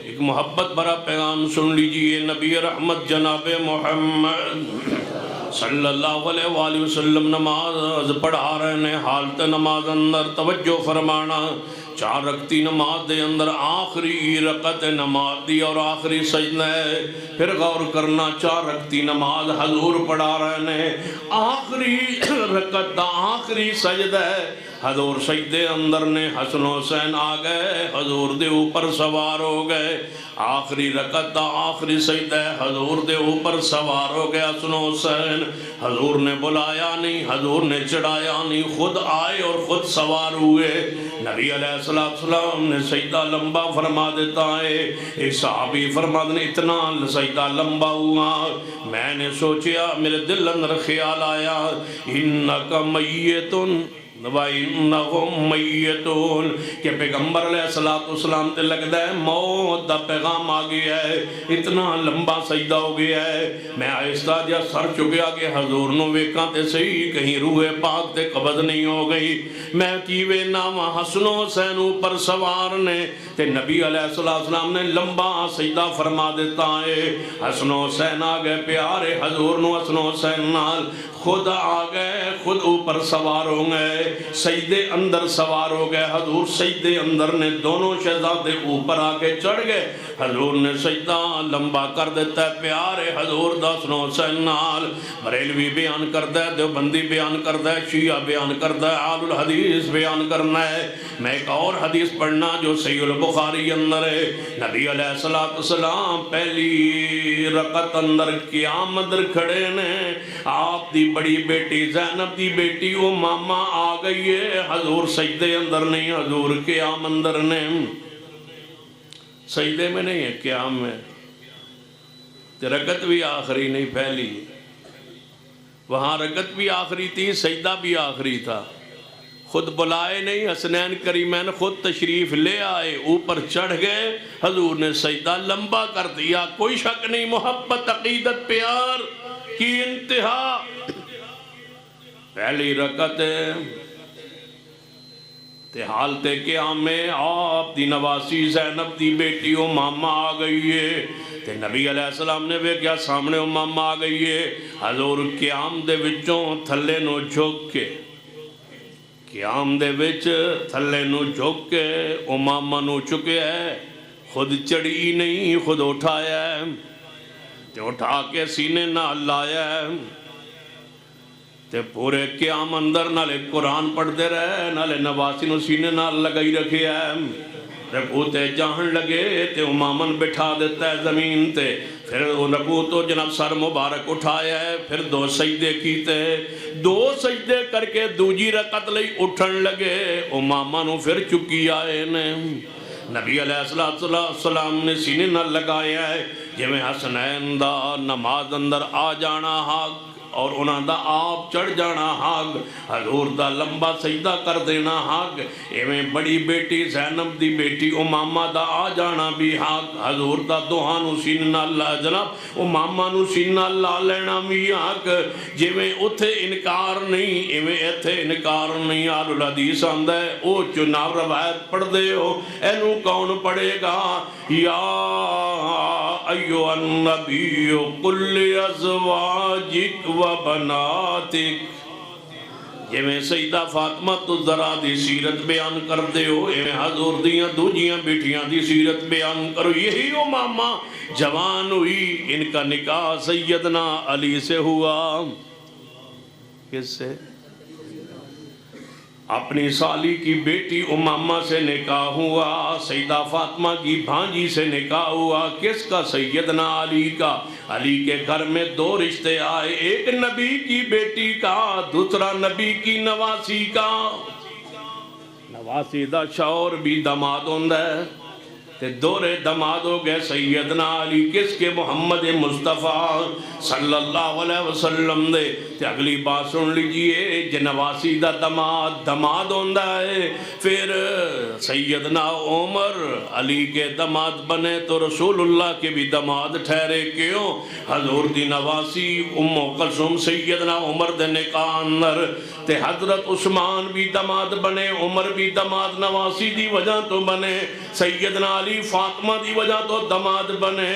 ایک محبت بھرا پیغام سن لیجئے۔ نبی رحمت جناب محمد صلی اللہ علیہ وآلہ وسلم نماز پڑھا رہے ہیں، حالت نماز اندر توجہ فرمانا، 4 رکعتی نماز دے اندر آخری رکعت نماز دی اور آخری سجدہ ہے، پھر غور کرنا 4 رکعتی نماز حضور پڑھا رہے ہیں، آخری رکعت دا آخری سجدہ ہے، حضور سجدے اندر نے حسن حسین آ گئے، حضور دے اوپر سوار ہو گئے، آخری رکعت دا آخری سجدہ ہے، حضور دے اوپر سوار ہو گئے حسن حسین، حضور نے بلایا نہیں، حضور نے چڑھایا نہیں، خود آئے اور خود سوار ہوئے۔ نبی علیہ السلام نے سجدہ لمبا فرما دیتا ہے، ایک صحابی فرما دینے اتنا سجدہ لمبا ہوا، میں نے سوچیا، میرے دل اندر خیال آیا، انکا میتن وَإِنَّهُمْ مَيِّتُونَ، کہ پیغمبر علیہ السلام تے لگتا ہے موت دا پیغام آ گیا ہے، اتنا لمبا سجدہ ہو گیا ہے، میں آہستہ جا سر چکیا کہ حضور نو ویکاں تے صحیح کہیں روح پاک تے قبض نہیں ہو گئی، میں کیوے نام حسن حسین اوپر سوار نے تے نبی علیہ السلام نے لمبا سجدہ فرما دیتا ہے، حسن حسین آ گئے پیارے حضور نو، حسن حسین نال خود آ گئے، خود اوپر سوار ہو گئے، سجدے اندر سوار ہو گئے، حضور سجدے اندر نے دونوں شہزادے اوپر آ کے چڑھ گئے، حضور نے سجدہ لمبا کر دیتا ہے پیارے حضور دا حسن حسین نال، بریلوی بیان کرتا ہے، دیوبندی بیان کرتا ہے، شیعہ بیان کرتا ہے، اہل الحدیث بیان کرنا ہے۔ میں ایک اور حدیث پڑھنا جو صحیح البخاری اندر ہے، نبی علیہ السلام پہلی رکعت اندر قیام اندر کھڑے نے، آپ دی بڑی بیٹی زینب دی بیٹی امامہ آ گئی ہے، حضور سجدے اندر نہیں، حضور قیام اندر نے، سجدے میں نہیں ہے قیام میں، رکعت بھی آخری نہیں پہلی، وہاں رکعت بھی آخری تھی، سجدہ بھی آخری تھا، خود بلائے نہیں، حسنین کریمین خود تشریف لے آئے، اوپر چڑھ گئے، حضور نے سجدہ لمبا کر دیا، کوئی شک نہیں، محبت عقیدت پیار کی انتہا، پہلی رکعت تے حالت قیام میں آپ دی نواسی زینب دی بیٹی امامہ آ گئی ہے، تے نبی علیہ السلام نے بھی کیا سامنے امامہ آ گئی ہے، حضور قیام دے وچوں تھلے نو جھک کے، قیام دے وچ تھلے نو جھک کے امامہ نو چکے ہے، خود چڑھی نہیں، خود اٹھایا ہے، تے اٹھا کے سینے نہ لایا ہے، تے پورے قیام اندر نالے قرآن پڑھ دے رہے، نالے نواسی نو سینے نال لگائی رکھے ہے، رکوع تے جاہن لگے تے امامن بٹھا دیتا ہے زمین تے، پھر رکوع تو جناب سر مبارک اٹھایا ہے، پھر 2 سجدے کیتے، 2 سجدے کر کے دوجی رکعت لئی اٹھن لگے، امامہ نو پھر چکی آئے نے، نبی علیہ السلام نے سینے نہ لگایا ہے، جے میں حسنین دا نماز اندر آ جانا حق اور انہاں دا آپ چڑھ جانا حق، حضور دا لمبا سجدہ کر دینا حق، ایویں بڑی بیٹی زینب دی بیٹی امامہ دا آ جانا بھی حق، حضور دا دوہانو سینہ اللہ جناب امامہ نو سینہ اللہ لینا بھی حق، جیویں اتھے انکار نہیں ایویں ایتھے انکار نہیں، آل الحدیث آندہ ہے او چناب روایت پڑھ دے ہو، اینو کون پڑھے گا، یا ایوہ النبی قل ازواجک و بناتک، یہ میں سیدہ فاطمہ الزہرا دی سیرت بیان کر دے ہو، یہ میں حضور دیاں دوجیاں بیٹیاں دی سیرت بیان کرو، یہی امامہ جوان ہوئی، ان کا نکاح سیدنا علی سے ہوا، کس سے؟ اپنی سالی کی بیٹی امامہ سے نکاح ہوا، سیدہ فاطمہ کی بھانجی سے نکاح ہوا، کس کا؟ سیدنا علی کا، علی کے گھر میں 2 رشتے آئے، ایک نبی کی بیٹی کا، دوسرا نبی کی نواسی کا، نواسی دا شوہر بھی داماد ہوندہ ہے، تے دورے دماد ہو گئے سیدنا علی کس کے؟ محمد مصطفیٰ صلی اللہ علیہ وسلم دے۔ تے اگلی بات سن لیجئے، جنواسی دا دماد ہوندہ ہے، پھر سیدنا عمر علی کے دماد بنے تو رسول اللہ کے بھی دماد ٹھہرے۔ کیوں؟ حضور دی نواسی ام کلثوم سیدنا عمر دے نکاح اندر، تے حضرت عثمان بھی دماد بنے، عمر بھی دماد نواسی دی وجہ تو بنے، سیدنا علی فاطمہ دی وجہ تو دماد بنے،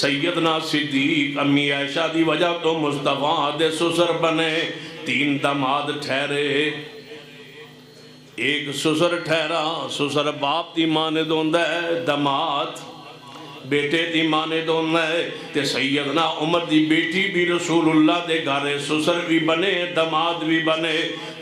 سیدنا صدیق امی عائشہ دی وجہ تو مصطفیٰ دے سسر بنے۔ تین دماد ٹھہرے، ایک سسر ٹھہرا، سسر باپ دی ماند ہوندہ ہے، دماد بیٹے دی ماند ہوندہ ہے، تے سیدنا عمر دی بیٹی بھی رسول اللہ دے گھرے سسر بھی بنے، دماد بھی بنے،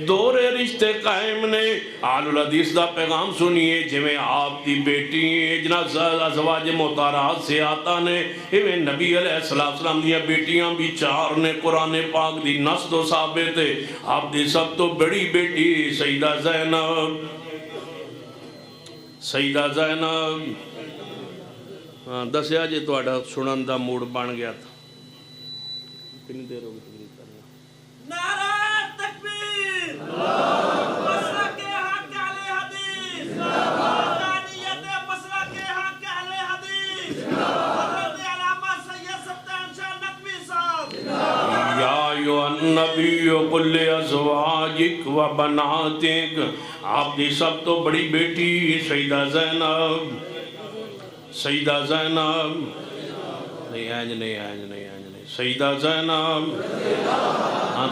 دورے رشتے قائم نے۔ آل الحدیث دا پیغام سنیے، جویں آپ دی بیٹی جناز ازواج مطہرات سے آتا نے، ایویں نبی علیہ السلام دیا بیٹیاں بھی چار نے، قرآن پاک دی نص تو ثابت ہے۔ آپ دی سب تو بڑی بیٹی سیدہ زینب، سیدہ زینب دسیا جی تو سنن دا موڈ بن گیا تھا۔ کتنی دیر ہو گئی تقریر کرنا؟ نعرہ تکبیر، مسلک حق اہل حدیث، حقانیت مسلک حق اہل حدیث، حضرت علامہ سید سبتان شاہ نقوی صاحب۔ یا ایھا النبی قل لازواجک و بناتک، آپ دی سب تو بڑی بیٹی سیدہ زینب، سیدہ زینب نہیں سیدہ زینب،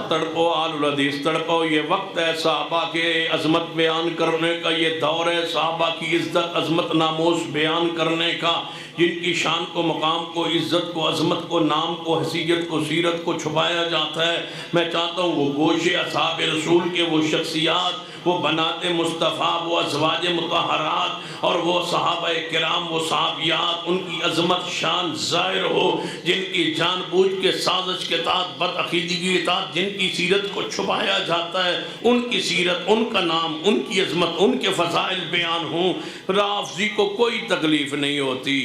تڑپو آل الحدیث تڑپو، یہ وقت ہے صحابہ کے عظمت بیان کرنے کا، یہ دور ہے صحابہ کی عزت عظمت ناموس بیان کرنے کا، جن کی شان کو مقام کو عزت کو عظمت کو نام کو حیثیت کو سیرت کو چھپایا جاتا ہے۔ میں چاہتا ہوں وہ گوشے اصحاب رسول کے وہ شخصیات، وہ بنات مصطفیٰ، وہ ازواج مطہرات اور وہ صحابہ کرام، وہ صحابیات، ان کی عظمت شان ظاہر ہو، جن کی جان بوجھ کے سازش کے تحت بدعقیدگی کے تحت جن کی سیرت کو چھپایا جاتا ہے، ان کی سیرت، ان کا نام، ان کی عظمت، ان کے فضائل بیان ہوں۔ رافضی کو کوئی تکلیف نہیں ہوتی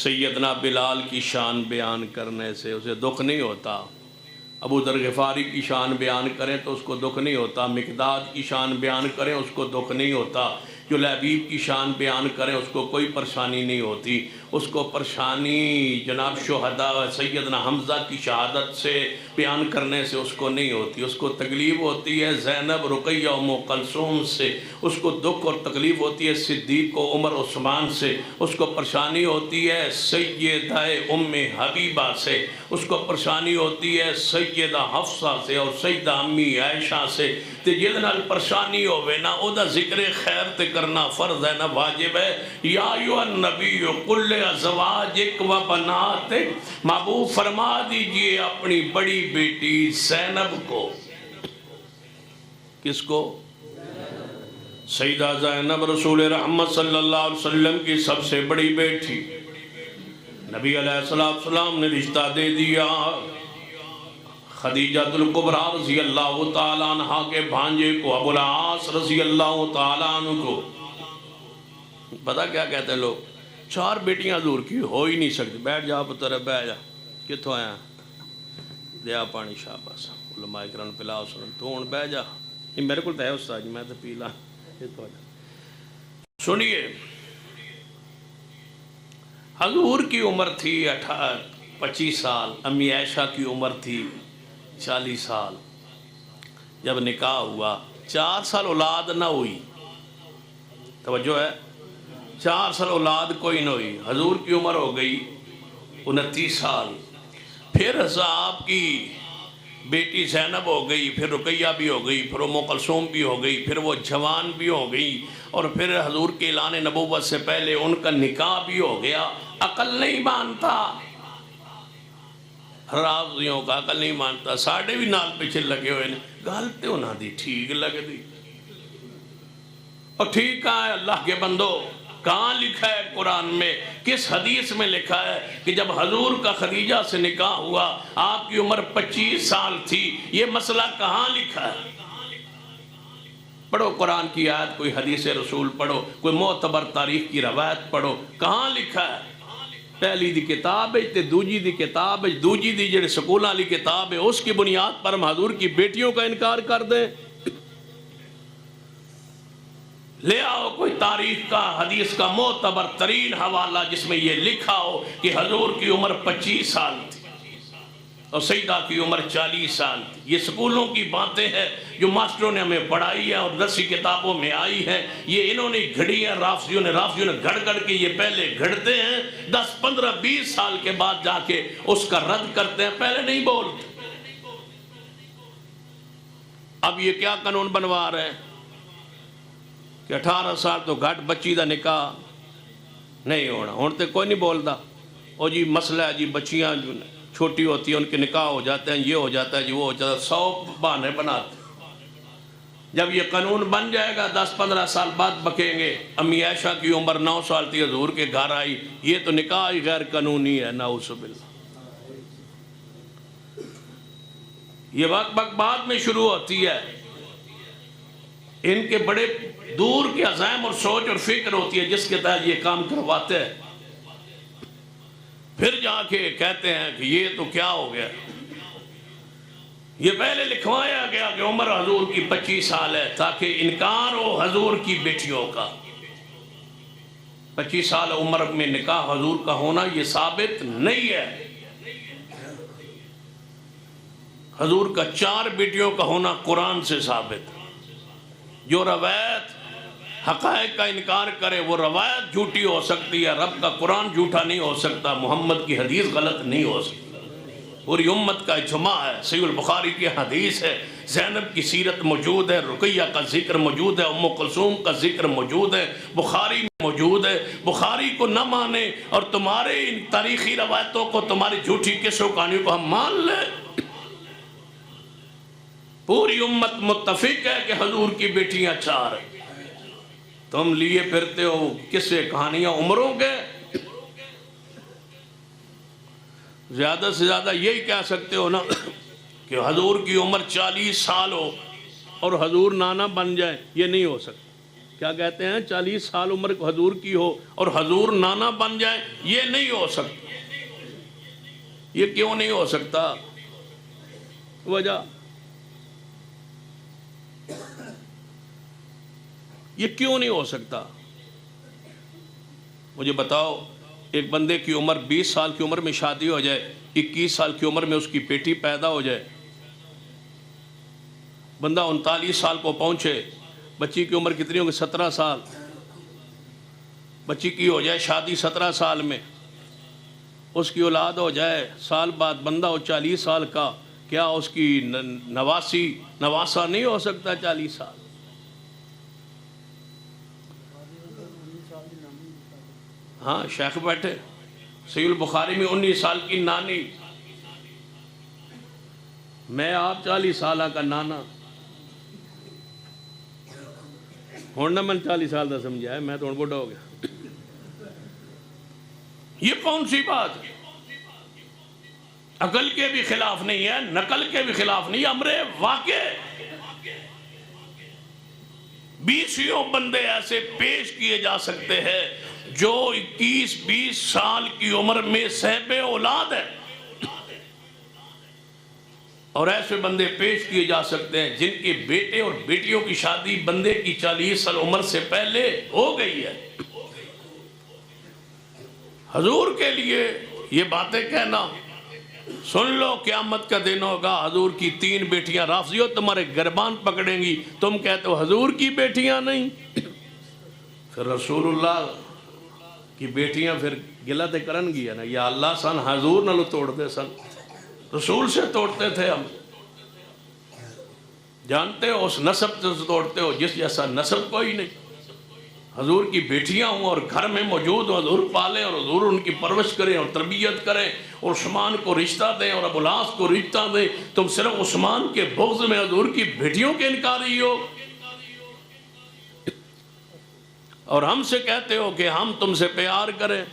سیدنا بلال کی شان بیان کرنے سے، اسے دکھ نہیں ہوتا۔ ابو ذر غفاری کی شان بیان کریں تو اس کو دکھ نہیں ہوتا، مقداد کی شان بیان کریں اس کو دکھ نہیں ہوتا، جلیبیب کی شان بیان کریں اس کو کوئی پریشانی نہیں ہوتی۔ اس کو پریشانی جناب شہداء سیدنا حمزہ کی شہادت سے بیان کرنے سے اس کو نہیں ہوتی، اس کو تکلیف ہوتی ہے زینب رقیہ ام کلثوم سے، اس کو دکھ اور تکلیف ہوتی ہے صدیق و عمر عثمان سے، اس کو پریشانی ہوتی ہے سیدہ ام حبیبہ سے، اس کو پریشانی ہوتی ہے سیدہ حفصہ سے اور سیدہ امی عائشہ سے۔ تے جہدے نال پریشانی ہوئے نا او دا ذکر خیر تے کرنا فرض ہے نا واجب ہے۔ یا ایھا النبی قل لازواجک و بناتک، محبوب فرما دیجئے اپنی بڑی بیٹی زینب کو، کس کو؟ سیدہ زینب رسول رحمت صلی اللہ علیہ وسلم کی سب سے بڑی بیٹی، نبی علیہ السلام نے رشتہ دے دیا خدیجہ الکبریٰ رضی اللہ تعالیٰ عنہ کے بھانجے کو، ابو العاص رضی اللہ تعالیٰ عنہ کو۔ پتہ کیا کہتے ہیں لوگ؟ چار بیٹیاں حضور کی ہو ہی نہیں سکتی۔ بیٹھ جا پتر بیٹھ جا، کتوں آیا دیا پانی شاباس علماء کرام پلاؤ سنن تو ہوں بیٹھ جا، یہ میرے کو ہے استاد جی میں تو پی لا۔ سنیے حضور کی عمر تھی 25 سال، امی عائشہ کی عمر تھی 40 سال، جب نکاح ہوا 4 سال اولاد نہ ہوئی، توجہ ہے 4 سال اولاد کوئی نہ ہوئی، حضور کی عمر ہو گئی 29 سال، پھر آپ کی بیٹی زینب ہو گئی، پھر رقیہ بھی ہو گئی، پھر ام کلثوم بھی ہو گئی، پھر وہ جوان بھی ہو گئی، اور پھر حضور کے اعلان نبوت سے پہلے ان کا نکاح بھی ہو گیا۔ عقل نہیں مانتا، رافضیوں کا عقل نہیں مانتا، ساڑھے بھی نال پیچھے لگے ہوئے ہیں، گالتے ہونا دی ٹھیک لگ دی، اور ٹھیک کہاں ہے اللہ کے بندو؟ کہاں لکھا ہے قرآن میں، کس حدیث میں لکھا ہے کہ جب حضور کا خدیجہ سے نکاح ہوا آپ کی عمر 25 سال تھی؟ یہ مسئلہ کہاں لکھا ہے؟ پڑھو قرآن کی آیت، کوئی حدیث رسول پڑھو، کوئی معتبر تاریخ کی روایت پڑھو، کہاں لکھا ہے؟ پہلی دی کتاب ہے تے دوجی دی کتاب ہے، دوجی دی جڑے سکولوں والی کتاب ہے اس کی بنیاد پر ہم حضور کی بیٹیوں کا انکار کر دیں؟ لے آؤ کوئی تاریخ کا، حدیث کا معتبر ترین حوالہ جس میں یہ لکھا ہو کہ حضور کی عمر 25 سال تھی اور سیدہ کی عمر 40 سال تھی۔ یہ سکولوں کی باتیں ہیں جو ماسٹروں نے ہمیں پڑھائی ہیں اور درسی کتابوں میں آئی ہیں، یہ انہوں نے گھڑی ہیں، رافضیوں نے گھڑ گھڑ کے یہ پہلے گھڑتے ہیں، 10 15 20 سال کے بعد جا کے اس کا رد کرتے ہیں، پہلے نہیں بولتے۔ اب یہ کیا قانون بنوا رہے ہیں کہ 18 سال تو گھٹ بچی دا نکاح نہیں ہونا، ہونتے کوئی نہیں بولتا، اور جی مسئلہ ہے جی بچیاں جو چھوٹی ہوتی ہیں ان کے نکاح ہو جاتے ہیں، یہ ہو جاتا ہے جی وہ ہو جاتا ہے، 100 بہانے بناتے ہیں۔ جب یہ قانون بن جائے گا 10 15 سال بعد بکیں گے امی عائشہ کی عمر 9 سال تھی، حضور کے گھر آئی، یہ تو نکاح ہی غیر قانونی ہے، نعوذ باللہ۔ یہ وقت بعد میں شروع ہوتی ہے، ان کے بڑے دور کے عزائم اور سوچ اور فکر ہوتی ہے جس کے تحت یہ کام کرواتے ہیں، پھر جا کے کہتے ہیں کہ یہ تو کیا ہو گیا، یہ پہلے لکھوایا گیا کہ عمر حضور کی 25 سال ہے تاکہ انکار ہو حضور کی بیٹیوں کا۔ 25 سال عمر میں نکاح حضور کا ہونا یہ ثابت نہیں ہے، حضور کا 4 بیٹیوں کا ہونا قرآن سے ثابت ہے۔ جو روایت حقائق کا انکار کرے وہ روایت جھوٹی ہو سکتی ہے، رب کا قرآن جھوٹا نہیں ہو سکتا، محمد کی حدیث غلط نہیں ہو سکتی، پوری امت کا اجماع ہے۔ صحیح البخاری کی حدیث ہے، زینب کی سیرت موجود ہے، رقیہ کا ذکر موجود ہے، ام کلثوم کا ذکر موجود ہے، بخاری موجود ہے۔ بخاری کو نہ مانے اور تمہارے ان تاریخی روایتوں کو، تمہاری جھوٹی قصوں کہانیوں کو ہم مان لیں، پوری امت متفق ہے کہ حضور کی بیٹیاں 4 ہیں، تم لیے پھرتے ہو قصے کہانیاں عمروں کے۔ زیادہ سے زیادہ یہی کہہ سکتے ہو نا کہ حضور کی عمر 40 سال ہو اور حضور نانا بن جائے، یہ نہیں ہو سکتا۔ کیا کہتے ہیں؟ 40 سال عمر حضور کی ہو اور حضور نانا بن جائے، یہ نہیں ہو سکتا۔ یہ کیوں نہیں ہو سکتا؟ وجہ یہ کیوں نہیں ہو سکتا؟ مجھے بتاؤ، ایک بندے کی عمر 20 سال کی عمر میں شادی ہو جائے، 21 سال کی عمر میں اس کی بیٹی پیدا ہو جائے، بندہ 39 سال کو پہنچے، بچی کی عمر کتنی ہوگی؟ 17 سال، بچی کی ہو جائے شادی 17 سال میں، اس کی اولاد ہو جائے، سال بعد بندہ ہو 40 سال کا، کیا اس کی نواسا نہیں ہو سکتا 40 سال؟ ہاں شیخ بیٹھے، صحیح البخاری میں 19 سال کی نانی، میں آپ 40 سالہ کا نانا، ہونا میں 40 سال دا سمجھا ہے، میں تو بڑھا ہو گیا۔ یہ کون سی بات ہے؟ عقل کے بھی خلاف نہیں ہے، نقل کے بھی خلاف نہیں ہے، امر واقع۔ 20 بندے ایسے پیش کیے جا سکتے ہیں جو 21-20 سال کی عمر میں صاحب اولاد ہے، اور ایسے بندے پیش کیے جا سکتے ہیں جن کے بیٹے اور بیٹیوں کی شادی بندے کی 40 سال عمر سے پہلے ہو گئی ہے۔ حضور کے لیے یہ باتیں کہنا، سن لو قیامت کا دن ہوگا، حضور کی 3 بیٹیاں رافضیوں تمہارے گربان پکڑیں گی، تم کہتے ہو حضور کی بیٹیاں نہیں، پھر رسول اللہ کی بیٹیاں پھر گلت کرن گیا نا، یا اللہ سن حضور نہ لو توڑتے سن، رسول سے توڑتے تھے ہم، جانتے ہو اس نسب سے توڑتے ہو جس جیسا نسب کوئی نہیں۔ حضور کی بیٹیاں ہوں اور گھر میں موجود ہوں، حضور پالیں اور حضور ان کی پرورش کریں اور تربیت کریں، اور عثمان کو رشتہ دیں اور ابو العاص کو رشتہ دیں، تم صرف عثمان کے بغض میں حضور کی بیٹیوں کے انکاری ہو، اور ہم سے کہتے ہو کہ ہم تم سے پیار کریں۔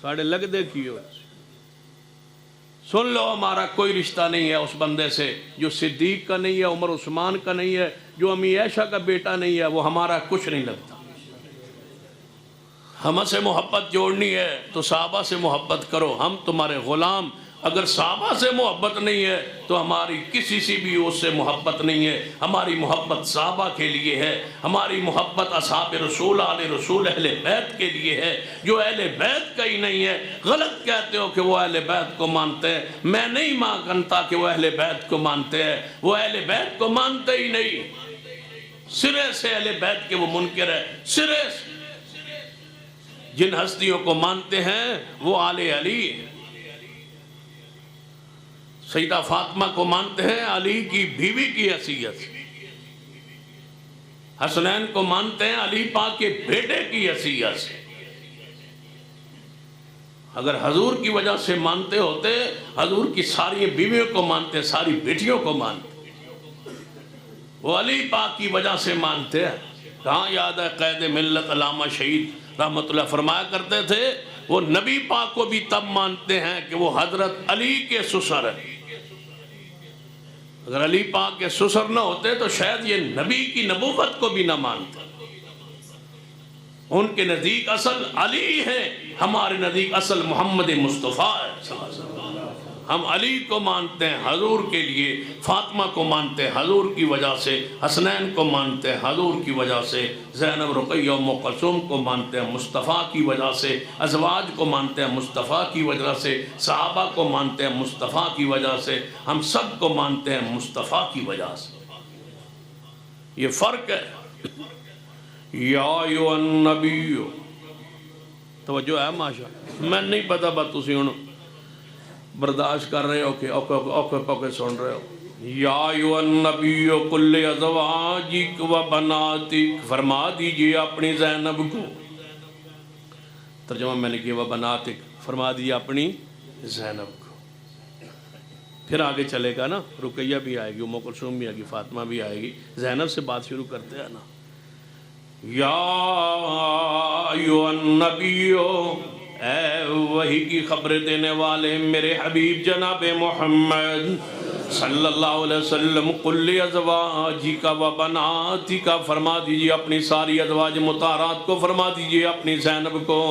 ساڑھے لگ دے کیو، سن لو ہمارا کوئی رشتہ نہیں ہے اس بندے سے جو صدیق کا نہیں ہے، عمر عثمان کا نہیں ہے، جو امی عائشہ کا بیٹا نہیں ہے، وہ ہمارا کچھ نہیں لگتا۔ ہم سے محبت جوڑنی ہے تو صحابہ سے محبت کرو، ہم تمہارے غلام۔ اگر صحابہ سے محبت نہیں ہے تو ہماری کسی سے بھی اس سے محبت نہیں ہے۔ ہماری محبت صحابہ کے لیے ہے، ہماری محبت اصحاب رسول آل رسول اہل بیت کے لیے ہے۔ جو اہل بیت کا ہی نہیں ہے، غلط کہتے ہو کہ وہ اہل بیت کو مانتے ہیں، میں نہیں مانتا کہ وہ اہل بیت کو مانتے ہیں، وہ اہل بیت کو مانتے ہی نہیں، سرے سے اہل بیت کے وہ منکر ہے، سرے سے۔ جن ہستیوں کو مانتے ہیں وہ آل علی، سیدہ فاطمہ کو مانتے ہیں علی کی بیوی کی حیثیت، حسنین کو مانتے ہیں علی پاک کے بیٹے کی حیثیت سے۔ اگر حضور کی وجہ سے مانتے ہوتے، حضور کی ساری بیویوں کو مانتے، ساری بیٹیوں کو مانتے، وہ علی پاک کی وجہ سے مانتے ہیں۔ کہاں یاد ہے قید ملت علامہ شہید رحمت اللہ فرمایا کرتے تھے، وہ نبی پاک کو بھی تب مانتے ہیں کہ وہ حضرت علی کے سسر ہیں۔ اگر علی پاک کے سسر نہ ہوتے تو شاید یہ نبی کی نبوت کو بھی نہ مانتے۔ ان کے نزدیک اصل علی ہے، ہمارے نزدیک اصل محمد مصطفیٰ ہے صلی اللہ علیہ وسلم۔ ہم علی کو مانتے ہیں حضور کے لیے، فاطمہ کو مانتے ہیں حضور کی وجہ سے، حسنین کو مانتے ہیں حضور کی وجہ سے، زینب رقیہ ام کلثوم کو مانتے ہیں مصطفیٰ کی وجہ سے، ازواج کو مانتے ہیں مصطفیٰ کی وجہ سے، صحابہ کو مانتے ہیں مصطفیٰ کی وجہ سے، ہم سب کو مانتے ہیں مصطفیٰ کی وجہ سے۔ یہ فرق ہے۔ یا ایھا النبی، توجہ ہے ماشاء، میں نہیں پتا بات تسی ہن برداشت کر رہے ہو کہ اوکے پوکے سن رہے ہو۔ یا ایھا النبی قل لازواجک و بناتک، فرما دیجئے اپنی زینب کو، ترجمہ میں نے کیا و بناتک، فرما دیجئے اپنی زینب کو۔ پھر آگے چلے گا نا، رقیہ بھی آئے گی، ام کلثوم بھی آئے گی، فاطمہ بھی آئے گی، زینب سے بات شروع کرتے ہیں نا۔ یا ایھا النبی، اے وحی کی خبر دینے والے میرے حبیب جناب محمد صلی اللہ علیہ وسلم، قل لازواجک و بناتک، فرما دیجئے اپنی ساری ازواج مطہرات کو، فرما دیجئے اپنی زینب کو،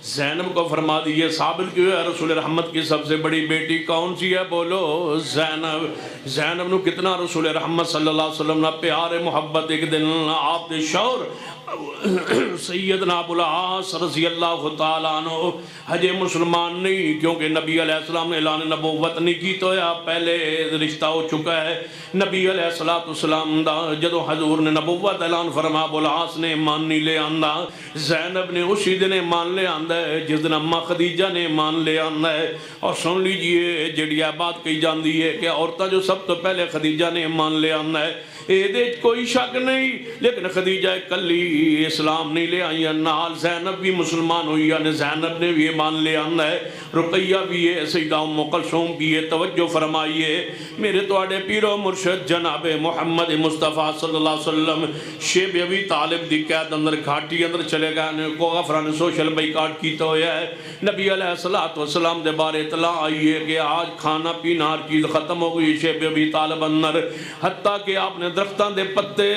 زینب کو فرما دیجئے۔ ثابت کیوں ہے رسول رحمت کی سب سے بڑی بیٹی کون سی ہے؟ بولو زینب۔ زینب نو کتنا رسول رحمت صلی اللہ علیہ وسلم نے پیار محبت، ایک دن آپ نے شور سیدنا ابو العاص رضی اللہ تعالیٰ عنہ حج مسلمان نہیں، کیونکہ نبی علیہ السلام نے اعلان نبوت نہیں کی تو یا پہلے رشتہ ہو چکا ہے نبی علیہ السلام دا۔ جدو حضور نے نبوت اعلان فرما، ابو العاص نے ایمان نہیں لے آندا، زینب نے اسی دن ایمان لے آندا ہے جس دن اماں خدیجہ نے ایمان لے آندا ہے۔ اور سن لیجئے جڑی بات کہی جاندی ہے کہ عورتاں جو سب تو پہلے خدیجہ نے ایمان لے آندا ہے، اے کوئی شک نہیں، لیکن خدیجہ کلی اسلام نہیں لے آئی، نال زینب بھی مسلمان ہوئی، یعنی زینب نے بھی ایمان لے آنا ہے، رقیہ بھی ہے، سیدہ ام کلثوم بھی ہے۔ توجہ فرمائیے میرے توڑے پیرو مرشد جناب محمد مصطفیٰ صلی اللہ علیہ وسلم شیب ابی طالب دی قید اندر گھاٹی اندر چلے گئے، کو غفران سوشل بائیکاٹ کیتا ہویا ہے۔ نبی علیہ السلام دے بارے اطلاع آئی ہے کہ آج کھانا پینا ہر چیز ختم ہو گئی شیب ابی طالب اندر، حتیٰ کہ آپ نے درختان دے پتے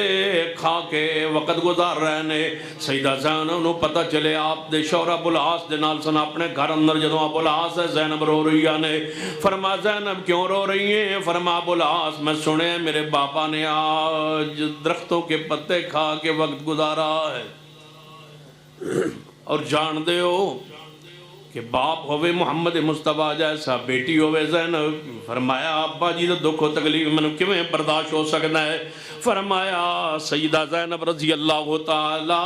کھا کے وقت گزار رہے نے۔ سیدہ زینب نو پتہ چلے آپ دے شوہر ابو العاص دے نال سن اپنے گھر اندر جدوں ابو العاص ہے زینب رو رہی ہے، فرما زینب کیوں رو رہی ہیں؟ فرما ابو العاص میں سنے میرے باپا نے آج درختوں کے پتے کھا کے وقت گزارا ہے، اور جان دے ہو کہ باپ ہوئے محمد مصطفیٰ جیسا بیٹی ہوئے زینب۔ فرمایا ابا جی تو دکھ و تکلیف میں کیویں برداشت ہو سکنا ہے؟ فرمایا سیدہ زینب رضی اللہ تعالی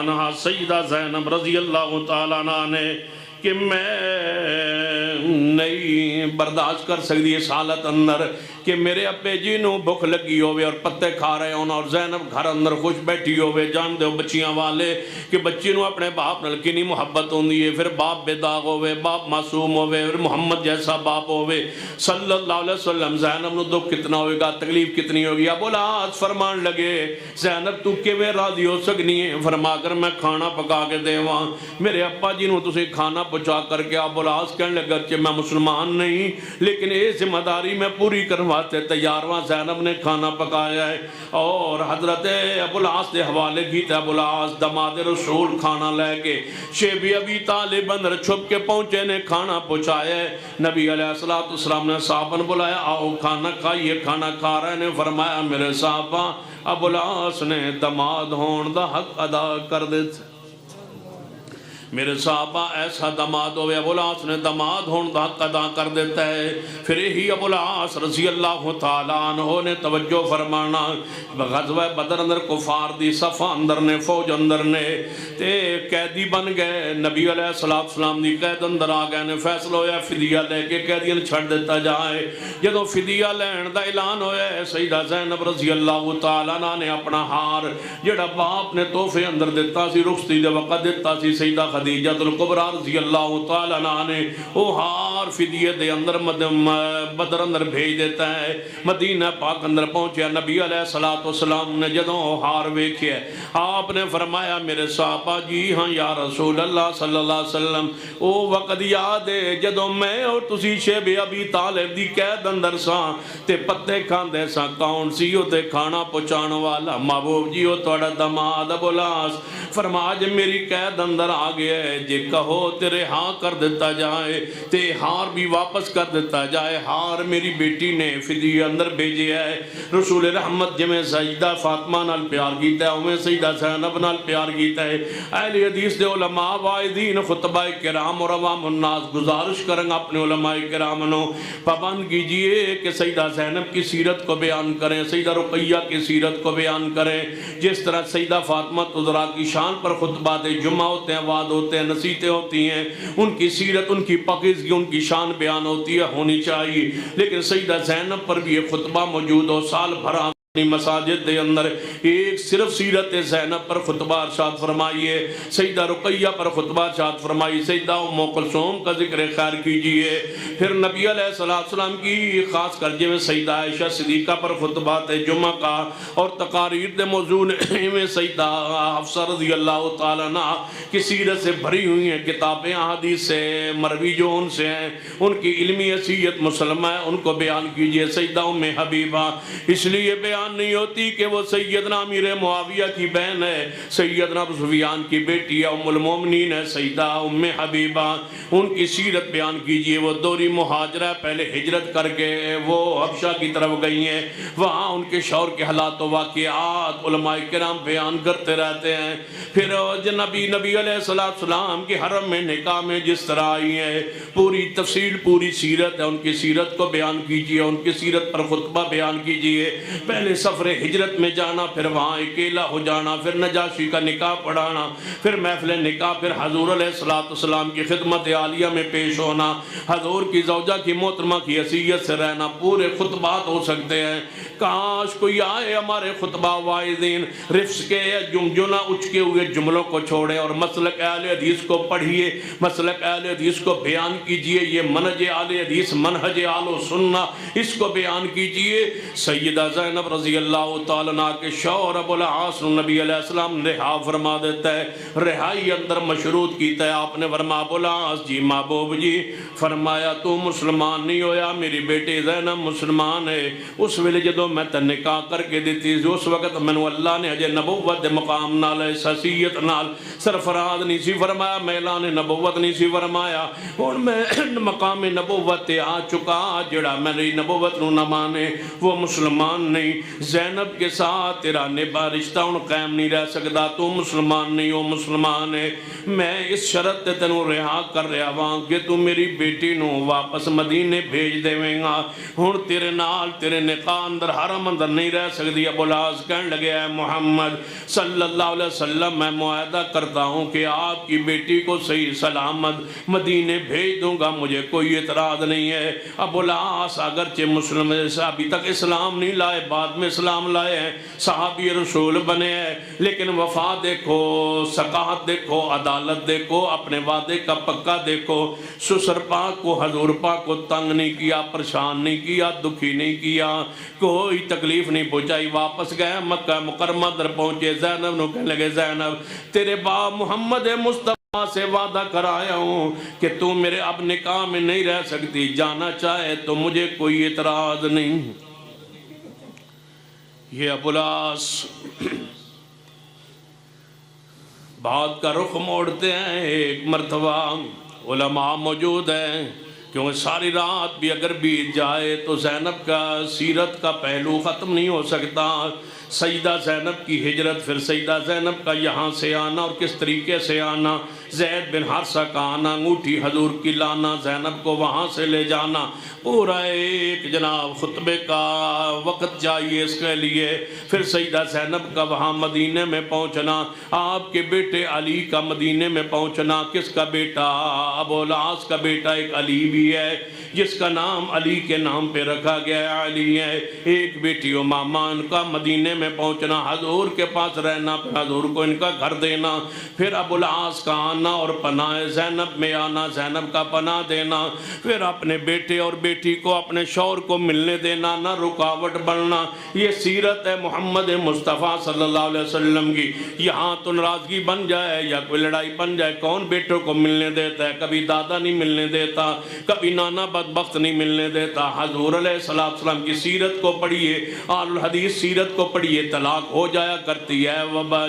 عنہ، سیدہ زینب رضی اللہ تعالی عنہ نے کہ میں نہیں برداشت کر سکتی اس حالت اندر کہ میرے ابے جی نو بھوک لگی ہوئے اور پتے کھا رہے ہوں اور زینب گھر اندر خوش بیٹھی ہوئے۔ جان دے بچیاں والے کہ بچی نو اپنے باپ نال کنی محبت ہوندی ہے، پھر باپ بے داغ ہوئے، باپ معصوم ہوئے، پھر محمد جیسا باپ ہوئے صلی اللہ علیہ وسلم۔ زینب نو دکھ کتنا ہوئے گا، تکلیف کتنی ہوگی؟ ابو العاص فرمان لگے زینب تو کیویں راضی ہو سکنی ہے؟ فرما کر میں کھانا پکا کے دیواں، میرے ابا جی نو تسی کھانا پہنچا کر کے ابو العاص کہنے لگا کہ میں مسلمان نہیں لیکن یہ ذمہ داری میں پوری کرواتے تیار ہوا، زینب نے کھانا پکایا ہے اور حضرت ابو العاص کے حوالے کی تھے۔ ابو العاص دماد رسول کھانا لے کے شیب ابی طالب اندر چھپ کے پہنچے نے کھانا پہنچایا ہے۔ نبی علیہ السلام نے صحابہ بلایا، آؤ کھانا کھائیے۔ کھانا کھا رہے نے فرمایا میرے صحابہ ابو العاص نے دماد ہون دا حق ادا کر دیتے۔ میرے صحابہ ایسا دماد ہوئے ابو العاص نے دماد ہون دا حق ادا کر دیتا ہے۔ پھر ہی ابو العاص رضی اللہ تعالیٰ عنہ نے توجہ فرمانا، غزوہ بدر اندر کفار دی صفہ اندر نے فوج اندر نے تے قیدی بن گئے۔ نبی علیہ السلام دی قید اندر آ گئے نے، فیصلہ ہویا فدیہ لے کے قیدیاں چھڑ دیتا جائے۔ جدو فدیہ لین دا اعلان ہویا ہے، سیدہ زینب رضی اللہ تعالیٰ عنہ نے اپنا ہار جڑا باپ نے تحفے اندر دیتا سی رخصتی دے وقت دیتا سی، سیدہ خدیجہ الکبریٰ رضی اللہ تعالیٰ عنہ نے وہ ہار فدیے دے اندر بدر اندر بھیج دیتا ہے۔ مدینہ پاک اندر پہنچیا، نبی علیہ السلام نے جدوں ہار ویکھیا آپ نے فرمایا میرے صحابہ جی ہاں یا رسول اللہ صلی اللہ علیہ وسلم او وقت یاد ہے جدوں میں اور تسی شیب ابی طالب دی قید اندر ساں تے پتے کھاندے ساں، کون سی او تے کھانا پہنچان والا؟ محبوب جی او تہاڈا دماد ابو العاص۔ فرمایا جے میری قید اندر آ گیا ہے، جے کہو تے رہا کر دیتا جائے تے ہار بھی واپس کر دیتا جائے۔ ہار میری بیٹی نے فدیے اندر بھیجے ہے۔ رسول رحمت جمیں سیدہ فاطمہ نال پیار کیتا ہے اویں سیدہ زینب نال پیار کیتا ہے۔ اہل حدیث دے علماء واعظین خطبہ کرام اور عوام الناس گزارش کریں اپنے علماء کرام نو پابند کیجئے کہ سیدہ زینب کی سیرت کو بیان کریں، سیدہ رقیہ کی سیرت کو بیان کریں، جس طرح سیدہ فاطمہ تزرا کی شان پر خطبات جمعہ ہوتے ہیں، وعد ہوتے ہیں، نصیحتیں ہوتی ہیں، ان کی سیرت ان کی پاکیزگی ان کی شان بیان ہوتی ہے، ہونی چاہیے۔ لیکن سیدہ زینب پر بھی یہ خطبہ موجود ہو، سال بھر مساجد دے اندر ایک صرف سیرت زینب پر خطبہ ارشاد فرمائیے، سیدہ رقیہ پر خطبہ ارشاد فرمائیے، سیدہ ام کلثوم کا ذکر خیر کیجئے۔ پھر نبی علیہ السلام کی خاص کر میں سیدہ عائشہ صدیقہ پر خطبات جمعہ کا اور تقاریر دے موضوع میں سیدہ حفصہ رضی اللہ تعالیٰ عنہ کی سیرت سے بھری ہوئی ہیں کتابیں، احادیث سے مروی جو ان سے ہیں، ان کی علمی حیثیت مسلمہ ہے، ان کو بیان کیجئے۔ سیدہ ام حبیبہ اس لیے بیان نہیں ہوتی کہ وہ سیدنا امیر معاویہ کی بہن ہے، سیدنا ابو سفیان کی بیٹی ہے، ام المومنین ہے سیدہ ام حبیبہ، ان کی سیرت بیان کیجئے۔ وہ دوری مہاجرہ پہلے ہجرت کر کے وہ حبشہ کی طرف گئی ہیں، وہاں ان کے شوہر کے حالات و واقعات علماء کرام بیان کرتے رہتے ہیں۔ پھر نبی علیہ السلام کی حرم میں نکاح میں جس طرح آئی ہیں، پوری تفصیل پوری سیرت ہے، ان کی سیرت کو بیان کیجئے، ان کی سیرت پر خطبہ بیان کیجئے۔ پہلے سفر ہجرت میں جانا، پھر وہاں اکیلا ہو جانا، پھر نجاشی کا نکاح پڑھانا، پھر محفل نکاح، پھر حضور علیہ السلام کی خدمت عالیہ میں پیش ہونا، حضور کی زوجہ کی محترمہ کی حیثیت سے رہنا، پورے خطبات ہو سکتے ہیں۔ کاش کوئی آئے ہمارے خطبہ واعظین رفظ کے جملہ اچکے ہوئے جملوں کو چھوڑے اور مسلک اہل حدیث کو پڑھیے، مسلک اہل حدیث کو بیان کیجئے، یہ منہج اہل حدیث منہج اہل سنہ، اس کو بیان کیجئے۔ سیدہ زینب رضی اللہ تعالیٰ عنہ کے شوہر ابو العاص نبی علیہ السلام رہا فرما دیتا ہے، رہائی اندر مشروط کیتا ہے۔ آپ نے فرمایا ابو العاص جی محبوب جی، فرمایا تو مسلمان نہیں ہویا، میری بیٹی زینب مسلمان ہے۔ اس ویلے جدو میں تے نکاح کر کے دیتی اس وقت میں اللہ نے اجے نبوت دے مقام نال حیثیت نال سرفراز نہیں سی فرمایا، میں اعلان نبوت نہیں سی فرمایا، اور میں مقام نبوت تے آ چکا، جڑا میری نبوت نو نہ مانے وہ مسلمان نہیں۔ زینب کے ساتھ تیرا نبا رشتہ ان قائم نہیں رہ سکتا، تو مسلمان نہیں ہو مسلمان ہے۔ میں اس شرط تے تینوں رہا کر رہا ہاں کہ تو میری بیٹی نو واپس مدینے بھیج دیویں گا، ہن تیرے نال تیرے نکاح اندر حرم اندر نہیں رہ سکتی۔ ابو العاص کہنے لگے اے محمد صلی اللہ علیہ وسلم، میں معاہدہ کرتا ہوں کہ آپ کی بیٹی کو صحیح سلامت مدینے بھیج دوں گا، مجھے کوئی اعتراض نہیں ہے۔ ابو العاص اگرچہ مسلم سے ابھی تک اسلام نہیں لائے، بعد میں اسلام لائے ہیں، صحابی رسول بنے ہیں، لیکن وفا دیکھو، سقاحت دیکھو، عدالت دیکھو، اپنے وعدے کا پکا دیکھو۔ سسر پاک کو حضور پاک کو تنگ نہیں کیا، پریشان نہیں کیا، دکھی نہیں کیا، کوئی تکلیف نہیں پہنچائی۔ واپس گئے مکہ مکرمہ در پہنچے، زینب نو کہنے لگے زینب تیرے باپ محمد مصطفیٰ سے وعدہ کرایا ہوں کہ تو میرے اب نکاح میں نہیں رہ سکتی، جانا چاہے تو مجھے کوئی اعتراض نہیں۔ یہ ابو العاص بات کا رخ موڑتے ہیں۔ ایک مرتبہ علماء موجود ہیں، کیونکہ ساری رات بھی اگر بیت جائے تو زینب کا سیرت کا پہلو ختم نہیں ہو سکتا۔ سیدہ زینب کی ہجرت، پھر سیدہ زینب کا یہاں سے آنا اور کس طریقے سے آنا، زید بن حارثہ کا آنا، انگوٹھی حضور کی لانا، زینب کو وہاں سے لے جانا، پورا ایک جناب خطبے کا وقت چاہیے اس کے لیے۔ پھر سیدہ زینب کا وہاں مدینے میں پہنچنا، آپ کے بیٹے علی کا مدینے میں پہنچنا۔ کس کا بیٹا؟ ابو العاص کا بیٹا ایک علی بھی ہے، جس کا نام علی کے نام پہ رکھا گیا ہے، علی ہے۔ ایک بیٹی امامہ، ان کا مدینے میں پہنچنا، حضور کے پاس رہنا، پھر حضور کو ان کا گھر دینا، پھر ابو العاص کا آنا اور پناہ زینب میں آنا، زینب کا پناہ دینا، پھر اپنے بیٹے اور بیٹی کو اپنے شوہر کو ملنے دینا، نہ رکاوٹ بننا۔ یہ سیرت ہے محمد مصطفیٰ صلی اللہ علیہ وسلم کی۔ یہاں تو ناراضگی بن جائے یا کوئی لڑائی بن جائے، کون بیٹوں کو ملنے دیتا ہے؟ کبھی دادا نہیں ملنے دیتا، کبھی نانا بدبخت نہیں ملنے دیتا۔ حضور علیہ السلام کی سیرت کو پڑھیے، آل الحدیث سیرت کو پڑھیے، طلاق ہو جایا کرتی ہے،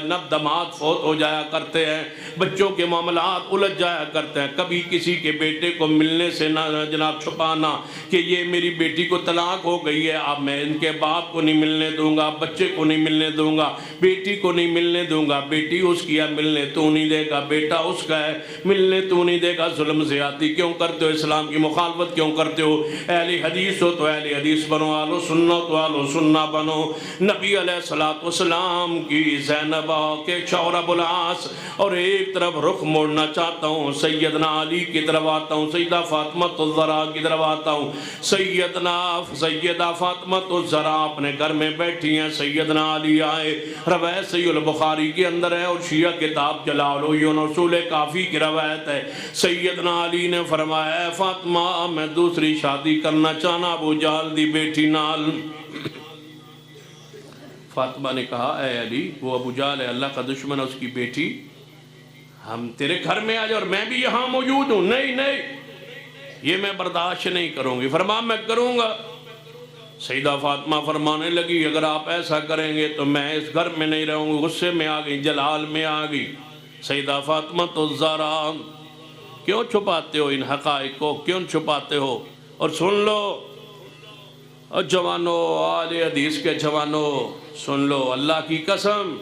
نب دماد فوت ہو جایا کرتے ہیں، بچوں کے معاملات الجھ جایا کرتے ہیں۔ کبھی کسی کے بیٹے کو ملنے سے نہ جناب چھپانا کہ یہ میری بیٹی کو طلاق ہو گئی ہے، اب میں ان کے باپ کو نہیں ملنے دوں گا، بچے کو نہیں ملنے دوں گا، بیٹی کو نہیں ملنے دوں گا، بیٹی اس کی ہے ملنے تو نہیں دے گا، بیٹا اس کا ہے ملنے تو نہیں دے گا۔ ظلم زیادتی کیوں کرتے ہو؟ اسلام کی مخالفت کیوں کرتے ہو؟ اہل حدیث ہو تو اہل حدیث بنو، اہل سنت تو اہل سنت بنو۔ نبی علیہ السلام کی زینب کے شوہر ابو العاص، اور ایک طرف رخ موڑنا چاہتا ہوں، سیدنا علی کی طرف آتا ہوں، سیدہ فاطمہ الزہرا کی طرف آتا ہوں۔ سیدہ فاطمہ الزہرا اپنے گھر میں بیٹھی ہیں، سیدنا علی آئے، روایت صحیح البخاری کے اندر ہے، اور شیعہ کتاب جلالین اصول کافی کی روایت ہے۔ سیدنا علی نے فرمایا، اے فاطمہ میں دوسری شادی کرنا چاہنا ابو جہل دی بیٹی نال۔ فاطمہ نے کہا، اے علی وہ ابو جہل ہے، اللہ کا دشمن ہے، اس کی بیٹی ہم تیرے گھر میں آ جائے اور میں بھی یہاں موجود ہوں، نہیں نہیں یہ میں برداشت نہیں کروں گی۔ فرمایا میں کروں گا۔ سیدہ فاطمہ فرمانے لگی، اگر آپ ایسا کریں گے تو میں اس گھر میں نہیں رہوں گی۔ غصے میں آ گئی، جلال میں آ گئی۔ سیدہ فاطمہ الزہرا، کیوں چھپاتے ہو ان حقائق کو، کیوں چھپاتے ہو؟ اور سن لو جوانو، آل حدیث کے جوانو سن لو، اللہ کی قسم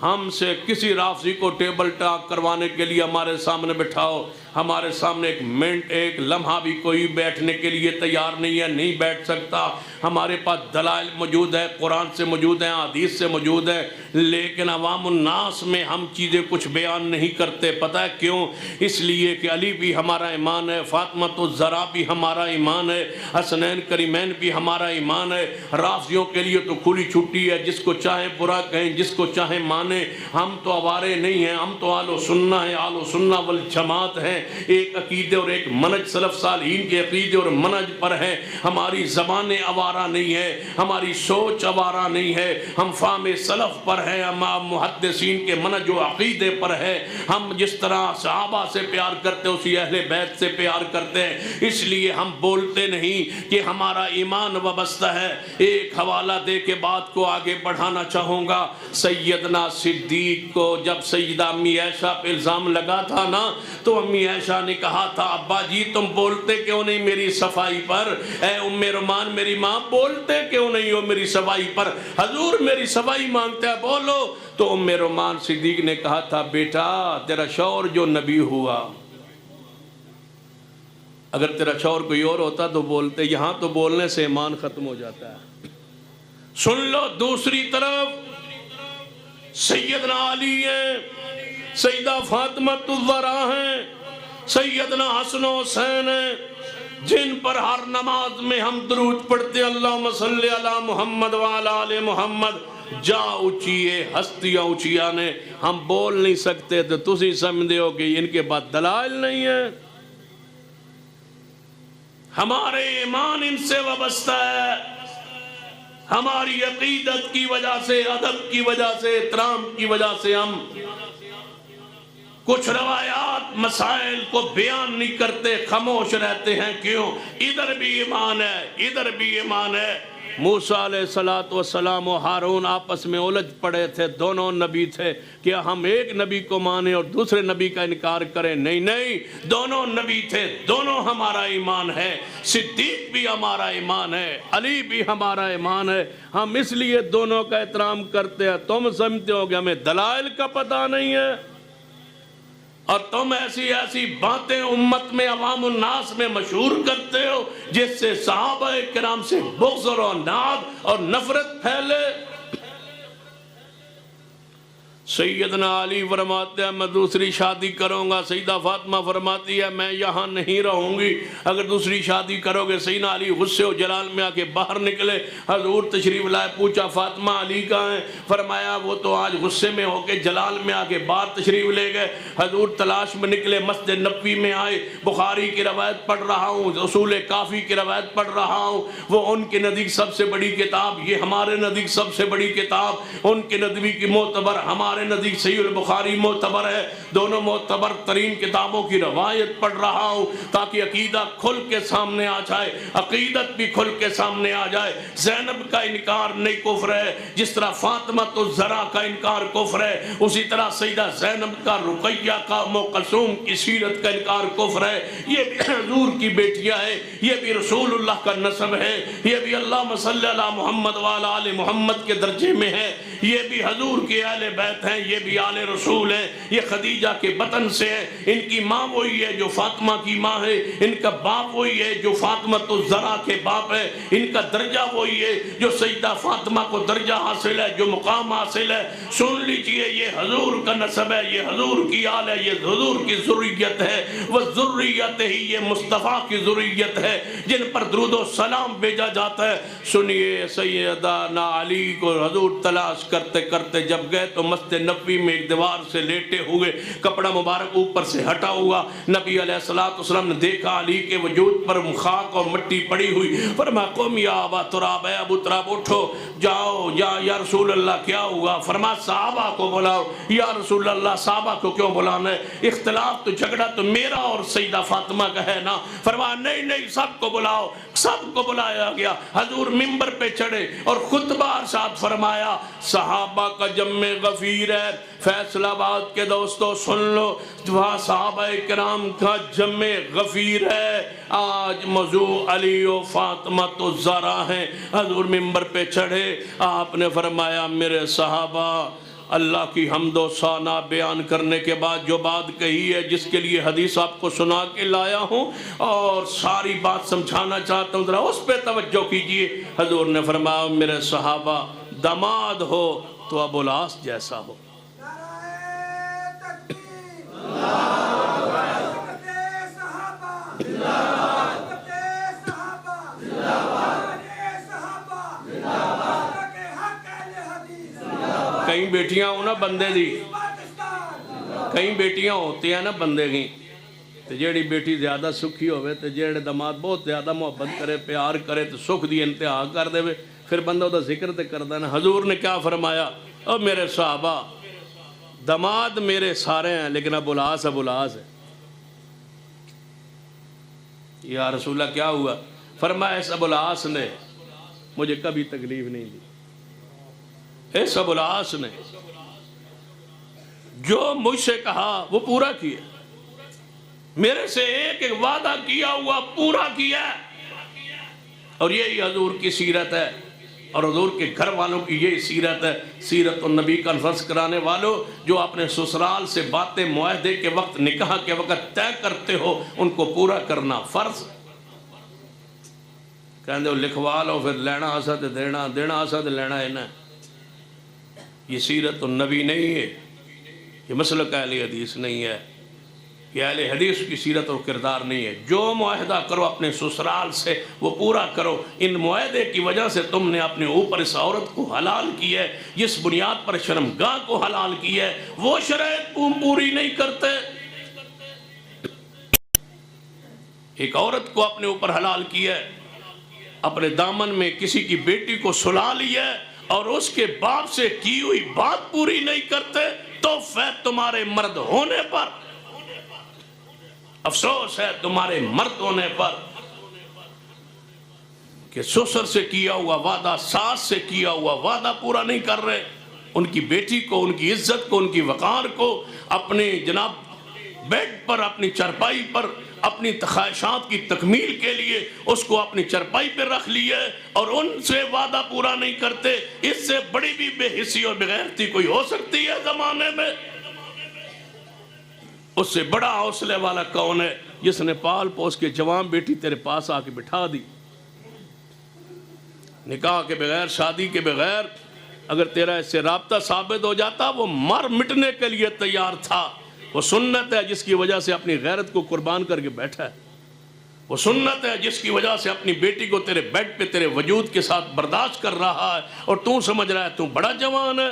ہم سے کسی رافضی کو ٹیبل ٹاک کروانے کے لیے ہمارے سامنے بٹھاؤ، ہمارے سامنے ایک منٹ ایک لمحہ بھی کوئی بیٹھنے کے لیے تیار نہیں ہے، نہیں بیٹھ سکتا۔ ہمارے پاس دلائل موجود ہے، قرآن سے موجود ہیں، حدیث سے موجود ہے، لیکن عوام الناس میں ہم چیزیں کچھ بیان نہیں کرتے۔ پتہ ہے کیوں؟ اس لیے کہ علی بھی ہمارا ایمان ہے، فاطمہ الزہرا بھی ہمارا ایمان ہے، حسنین کریمین بھی ہمارا ایمان ہے۔ رافضیوں کے لیے تو کھلی چھٹی ہے، جس کو چاہے برا کہیں، جس کو چاہے مانے۔ ہم تو آوارے نہیں ہیں، ہم تو اہل سنہ ہیں، اہل سنہ والجماعت ہیں، ایک عقیدے اور ایک منہج سلف صالحین کے عقیدے اور منہج پر ہے۔ ہماری زبانیں آوارہ نہیں ہے، ہماری سوچ آوارہ نہیں ہے، ہم فہم سلف پر ہیں، ہم محدثین کے منہج و عقیدے پر ہے۔ ہم جس طرح صحابہ سے پیار کرتے اسی اہل بیت سے پیار کرتے ہیں، اس لیے ہم بولتے نہیں کہ ہمارا ایمان وابستہ ہے۔ ایک حوالہ دے کے بات کو آگے بڑھانا چاہوں گا۔ سیدنا صدیق کو جب سیدہ امی عائشہ پہ الزام لگا تھا نا، تو امی عائشہ نے کہا تھا، ابا جی تم بولتے کیوں نہیں میری صفائی پر؟ اے ام رومان میری ماں بولتے کیوں نہیں ہو میری صفائی پر؟ حضور میری صفائی مانگتا ہے، بولو۔ تو ام رومان صدیق نے کہا تھا، بیٹا تیرا شوہر جو نبی ہوا، اگر تیرا شوہر کوئی اور ہوتا تو بولتے، یہاں تو بولنے سے ایمان ختم ہو جاتا ہے۔ سن لو، دوسری طرف سیدنا علی ہیں، سیدہ فاطمہ الزہرا ہیں، سیدنا حسن و حسین ہیں، جن پر ہر نماز میں ہم درود پڑھتے ہیں، اللہم صلی علی محمد وعلی آل محمد۔ جا اچھیے ہستیاں اچھیا نے، ہم بول نہیں سکتے تو تسی سمجھے ہو کہ ان کے بعد دلائل نہیں ہے۔ ہمارے ایمان ان سے وابستہ ہے، ہماری عقیدت کی وجہ سے، ادب کی وجہ سے، احترام کی وجہ سے ہم کچھ روایات مسائل کو بیان نہیں کرتے، خاموش رہتے ہیں، کیوں؟ ادھر بھی ایمان ہے، ادھر بھی ایمان ہے۔ موسیٰ علیہ السلام و ہارون آپس میں الجھ پڑے تھے، دونوں نبی تھے، کیا ہم ایک نبی کو مانیں اور دوسرے نبی کا انکار کریں؟ نہیں نہیں، دونوں نبی تھے، دونوں ہمارا ایمان ہے، صدیق بھی ہمارا ایمان ہے، علی بھی ہمارا ایمان ہے، ہم اس لیے دونوں کا احترام کرتے ہیں۔ تم سمجھتے ہو کہ ہمیں دلائل کا پتہ نہیں ہے، اور تم ایسی باتیں امت میں عوام الناس میں مشہور کرتے ہو جس سے صحابہ کرام سے بغض اور عناد اور نفرت پھیلے۔ سیدنا علی فرماتے ہیں میں دوسری شادی کروں گا، سیدہ فاطمہ فرماتی ہے میں یہاں نہیں رہوں گی، اگر دوسری شادی کرو گے۔ سیدنا علی غصے و جلال میں آ کے باہر نکلے، حضور تشریف لائے، پوچھا فاطمہ علی کہاں ہیں؟ فرمایا وہ تو آج غصے میں ہو کے جلال میں آ کے باہر تشریف لے گئے۔ حضور تلاش میں نکلے، مسجد نبوی میں آئے، بخاری کی روایت پڑھ رہا ہوں، اصول کافی کی روایت پڑھ رہا ہوں، وہ ان کے نزدیک سب سے بڑی کتاب، یہ ہمارے نزدیک سب سے بڑی کتاب، ان کے نزدیک کی معتبر، ہمارے نزدیک صحیح البخاری معتبر ہے، دونوں معتبر ترین کتابوں کی روایت پڑھ رہا ہوں تاکہ عقیدہ کھل کے سامنے آ جائے، عقیدت بھی کھل کے سامنے آ جائے۔ زینب کا انکار نہیں کفر ہے، جس طرح فاطمہ الزہرا کا انکار کفر ہے، اسی طرح سیدہ زینب کا، رقیہ کا، ام کلثوم کی سیرت کا انکار کفر ہے۔ یہ بھی حضور کی بیٹیاں ہیں، یہ بھی رسول اللہ کا نسب ہے، یہ بھی اللہم صلی علی محمد وعلی آل محمد کے درجے میں ہے، یہ بھی حضور کے اہل بیت ہیں، یہ بھی آل رسول ہیں، یہ خدیجہ کے بطن سے ہے، ان کی ماں وہی ہے جو فاطمہ کی ماں ہے، ان کا باپ وہی ہے جو فاطمہ الزہرا کے باپ ہے، ان کا درجہ وہی ہے جو سیدہ فاطمہ کو درجہ حاصل ہے، جو مقام حاصل ہے۔ سن لیجئے یہ حضور کا نسب ہے، یہ حضور کی آل ہے، یہ حضور کی ذریت ہے، وہ ذریت ہی یہ مصطفیٰ کی ذریت ہے جن پر درود و سلام بھیجا جاتا ہے۔ سنیے سیدنا علی کو حضور تلاش کرتے کرتے جب گئے تو مسجد نبوی میں ایک دیوار سے لیٹے ہوئے، کپڑا مبارک اوپر سے ہٹا ہوا، نبی علیہ السلام نے دیکھا علی کے وجود پر خاک اور مٹی پڑی ہوئی، فرمایا قم یا ابا تراب، اے ابو تراب اٹھو، جاؤ یا رسول اللہ کیا ہوا؟ فرمایا صحابہ کو بلاؤ۔ یا رسول اللہ صحابہ کو کیوں بلانا ہے؟ اختلاف تو جھگڑا تو میرا اور سیدہ فاطمہ کا ہے نا۔ فرمایا نہیں سب کو بلاؤ، سب کو بلایا گیا۔ حضور منبر پہ چڑھے اور خطبہ ارشاد فرمایا صحابہ کا جمع غفیر ہے، فیصل آباد کے دوستو سن لو، وہاں صحابہ کرام کا جمع غفیر ہے۔ آج موضوع علی و فاطمہ الزہرا ہیں۔ حضور منبر پہ چڑھے، آپ نے فرمایا میرے صحابہ، اللہ کی حمد و ثنا بیان کرنے کے بعد جو بات کہی ہے، جس کے لیے حدیث آپ کو سنا کے لایا ہوں اور ساری بات سمجھانا چاہتا ہوں، ذرا اس پہ توجہ کیجئے۔ حضور نے فرمایا میرے صحابہ، داماد ہو تو ابو العاص جیسا ہو۔ کئی بیٹیاں ہوں نا بندے دی، کئی بیٹیاں ہوتی ہیں نا بندے کی، تو جیڑی بیٹی زیادہ سکھی ہوئے تو جیڑے داماد بہت زیادہ محبت کرے، پیار کرے تو سکھ دی انتہا کر دے، پھر بندہ دا ذکر تے کردا نا۔ حضور نے کیا فرمایا؟ او میرے صحابہ، داماد میرے سارے ہیں لیکن ابو العاص ہے۔ یا رسول اللہ کیا ہوا؟ فرمایا اس ابو العاص نے مجھے کبھی تکلیف نہیں دی، اس ابو العاص نے جو مجھ سے کہا وہ پورا کیا، میرے سے ایک ایک وعدہ کیا ہوا پورا کیا، اور یہی حضور کی سیرت ہے اور حضور کے گھر والوں کی یہی سیرت ہے۔ سیرت النبی کانفرنس کرانے والوں جو اپنے سسرال سے باتیں معاہدے کے وقت، نکاح کے وقت طے کرتے ہو، ان کو پورا کرنا فرض۔ کہندے ہو لکھوا لو پھر لینا آسا تے دینا، دینا آسا تے لینا ہے نا۔ یہ سیرت النبی نہیں ہے، یہ مسلک اہل حدیث نہیں ہے، یہ اہل حدیث کی سیرت اور کردار نہیں ہے۔ جو معاہدہ کرو اپنے سسرال سے وہ پورا کرو۔ ان معاہدے کی وجہ سے تم نے اپنے اوپر اس عورت کو حلال کی ہے، جس بنیاد پر شرمگاہ کو حلال کی ہے، وہ شرائط پوری نہیں کرتے۔ ایک عورت کو اپنے اوپر حلال کیا ہے، اپنے دامن میں کسی کی بیٹی کو سلا لیا ہے اور اس کے باپ سے کی ہوئی بات پوری نہیں کرتے، تو فیض تمہارے مرد ہونے پر افسوس ہے تمہارے مرد ہونے پر کہ سسر سے کیا ہوا وعدہ، ساس سے کیا ہوا وعدہ پورا نہیں کر رہے، ان کی بیٹی کو، ان کی عزت کو، ان کی وقار کو اپنے جناب بیڈ پر، اپنی چرپائی پر، اپنی خواہشات کی تکمیل کے لیے اس کو اپنی چرپائی پر رکھ لیے اور ان سے وعدہ پورا نہیں کرتے۔ اس سے بڑی بھی بے حسی اور بغیرتی کوئی ہو سکتی ہے زمانے میں؟ اس سے بڑا حوصلے والا کون ہے جس نے پال پوس کے جوان بیٹی تیرے پاس آ کے بٹھا دی، نکاح کے بغیر، شادی کے بغیر، اگر تیرا اس سے رابطہ ثابت ہو جاتا وہ مر مٹنے کے لیے تیار تھا۔ وہ سنت ہے جس کی وجہ سے اپنی غیرت کو قربان کر کے بیٹھا ہے، وہ سنت ہے جس کی وجہ سے اپنی بیٹی کو تیرے بیڈ پہ تیرے وجود کے ساتھ برداشت کر رہا ہے، اور تو سمجھ رہا ہے تو بڑا جوان ہے۔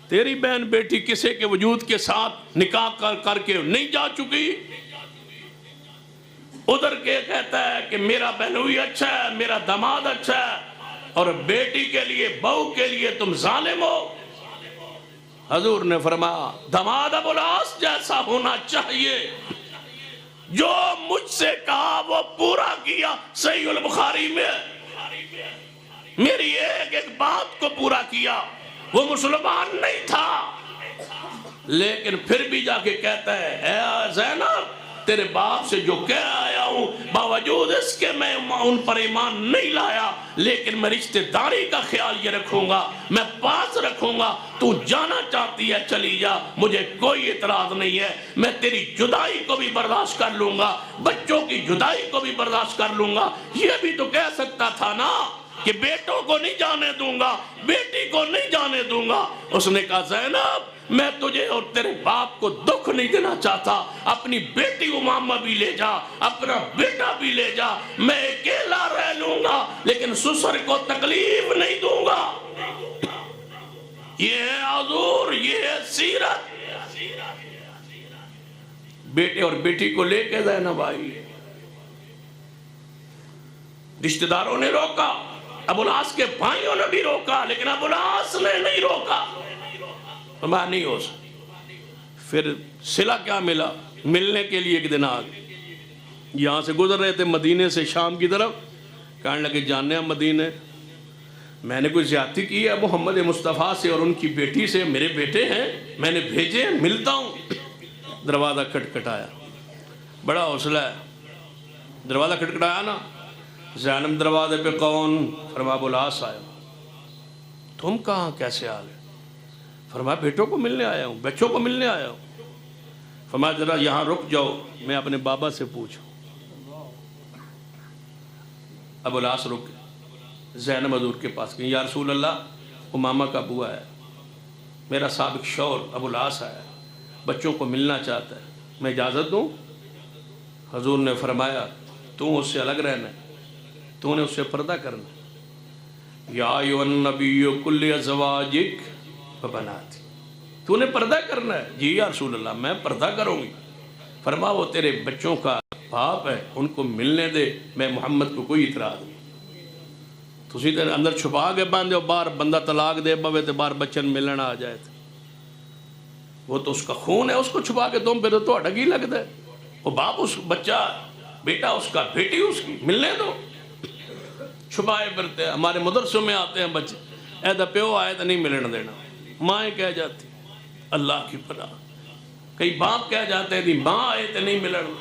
تیری بہن بیٹی کسی کے وجود کے ساتھ نکاح کر کے نہیں جا چکی؟ ادھر کے کہتا ہے کہ میرا بہنوئی اچھا ہے، میرا داماد اچھا ہے، اور بیٹی کے لیے، بہو کے لیے تم ظالم ہو۔ حضور نے فرمایا داماد ابو العاص جیسا ہونا چاہیے، جو مجھ سے کہا وہ پورا کیا۔ صحیح البخاری میں میری ایک ایک بات کو پورا کیا۔ وہ مسلمان نہیں تھا لیکن پھر بھی جا کے کہتا ہے اے زینب تیرے باپ سے جو کہہ آیا ہوں، باوجود اس کے میں ان پر ایمان نہیں لایا، لیکن میں رشتہ داری کا خیال یہ رکھوں گا، میں پاس رکھوں گا۔ تو جانا چاہتی ہے چلی جا، مجھے کوئی اعتراض نہیں ہے، میں تیری جدائی کو بھی برداشت کر لوں گا، بچوں کی جدائی کو بھی برداشت کر لوں گا۔ یہ بھی تو کہہ سکتا تھا نا کہ بیٹوں کو نہیں جانے دوں گا، بیٹی کو نہیں جانے دوں گا۔ اس نے کہا زینب میں تجھے اور تیرے باپ کو دکھ نہیں دینا چاہتا، اپنی بیٹی امامہ بھی لے جا، اپنا بیٹا بھی لے جا، میں اکیلا رہ لوں گا لیکن سسر کو تکلیف نہیں دوں گا۔ یہ ہے حضور، یہ ہے سیرت۔ بیٹے اور بیٹی کو لے کے زینب آئی، رشتہ داروں نے روکا، ابو العاص کے بھائیوں نے بھی روکا، لیکن ابو العاص نے نہیں روکا، فرمایا نہیں ہو سکتا۔ پھر صلہ کیا ملا؟ ملنے کے لیے ایک دن آ گئے، یہاں سے گزر رہے تھے مدینے سے شام کی طرف، کہنے لگے جاننے ہیں مدینے میں نے کوئی زیادتی کی ہے محمد مصطفیٰ سے اور ان کی بیٹی سے، میرے بیٹے ہیں میں نے بھیجے ہیں، ملتا ہوں۔ دروازہ کھٹکھٹایا، بڑا حوصلہ ہے، دروازہ کھٹکھٹایا نا، زینب دروازے پہ کون؟ فرمایا ابو العاص آیا۔ تم کہاں کیسے آ گئے؟ فرمایا بیٹوں کو ملنے آیا ہوں، بچوں کو ملنے آیا ہوں۔ فرمایا ذرا یہاں رک جاؤ، میں اپنے بابا سے پوچھوں۔ ابو العاص رک گئے، زینب حضور کے پاس گئی، یا رسول اللہ امامہ کا بوا ہے، میرا سابق شوہر ابو العاص آیا، بچوں کو ملنا چاہتا ہے، میں اجازت دوں؟ حضور نے فرمایا تو اس سے الگ رہنا ہے، تو نے اس سے پردہ کرنا۔ یا ایھا النبی کل ازواجک و بناتی، تو نے پردہ کرنا ہے؟ جی یا رسول اللہ میں پردہ کروں گی۔ فرمایا وہ تیرے بچوں کا باپ ہے، ان کو ملنے دے، میں محمد کو کوئی اعتراض نہیں۔ تو اسی طرح اندر چھپا کے باندھے باہر بندہ طلاق دے بوے تے باہر بچن ملنا آ جائے تھے، وہ تو اس کا خون ہے، اس کو چھپا کے تم پھر تو اٹکی لگ دے، وہ باپ اس بچہ، بیٹا اس کا، بیٹی اس کی، ملنے دو۔ چھپائے پھرتے ہیں، ہمارے مدرسوں میں آتے ہیں بچے، اے دا پیو آئے تو نہیں ملن دینا، مائیں کہہ جاتی اللہ کی پناہ، کئی باپ کہہ جاتے ہیں ماں آئے تو نہیں ملن،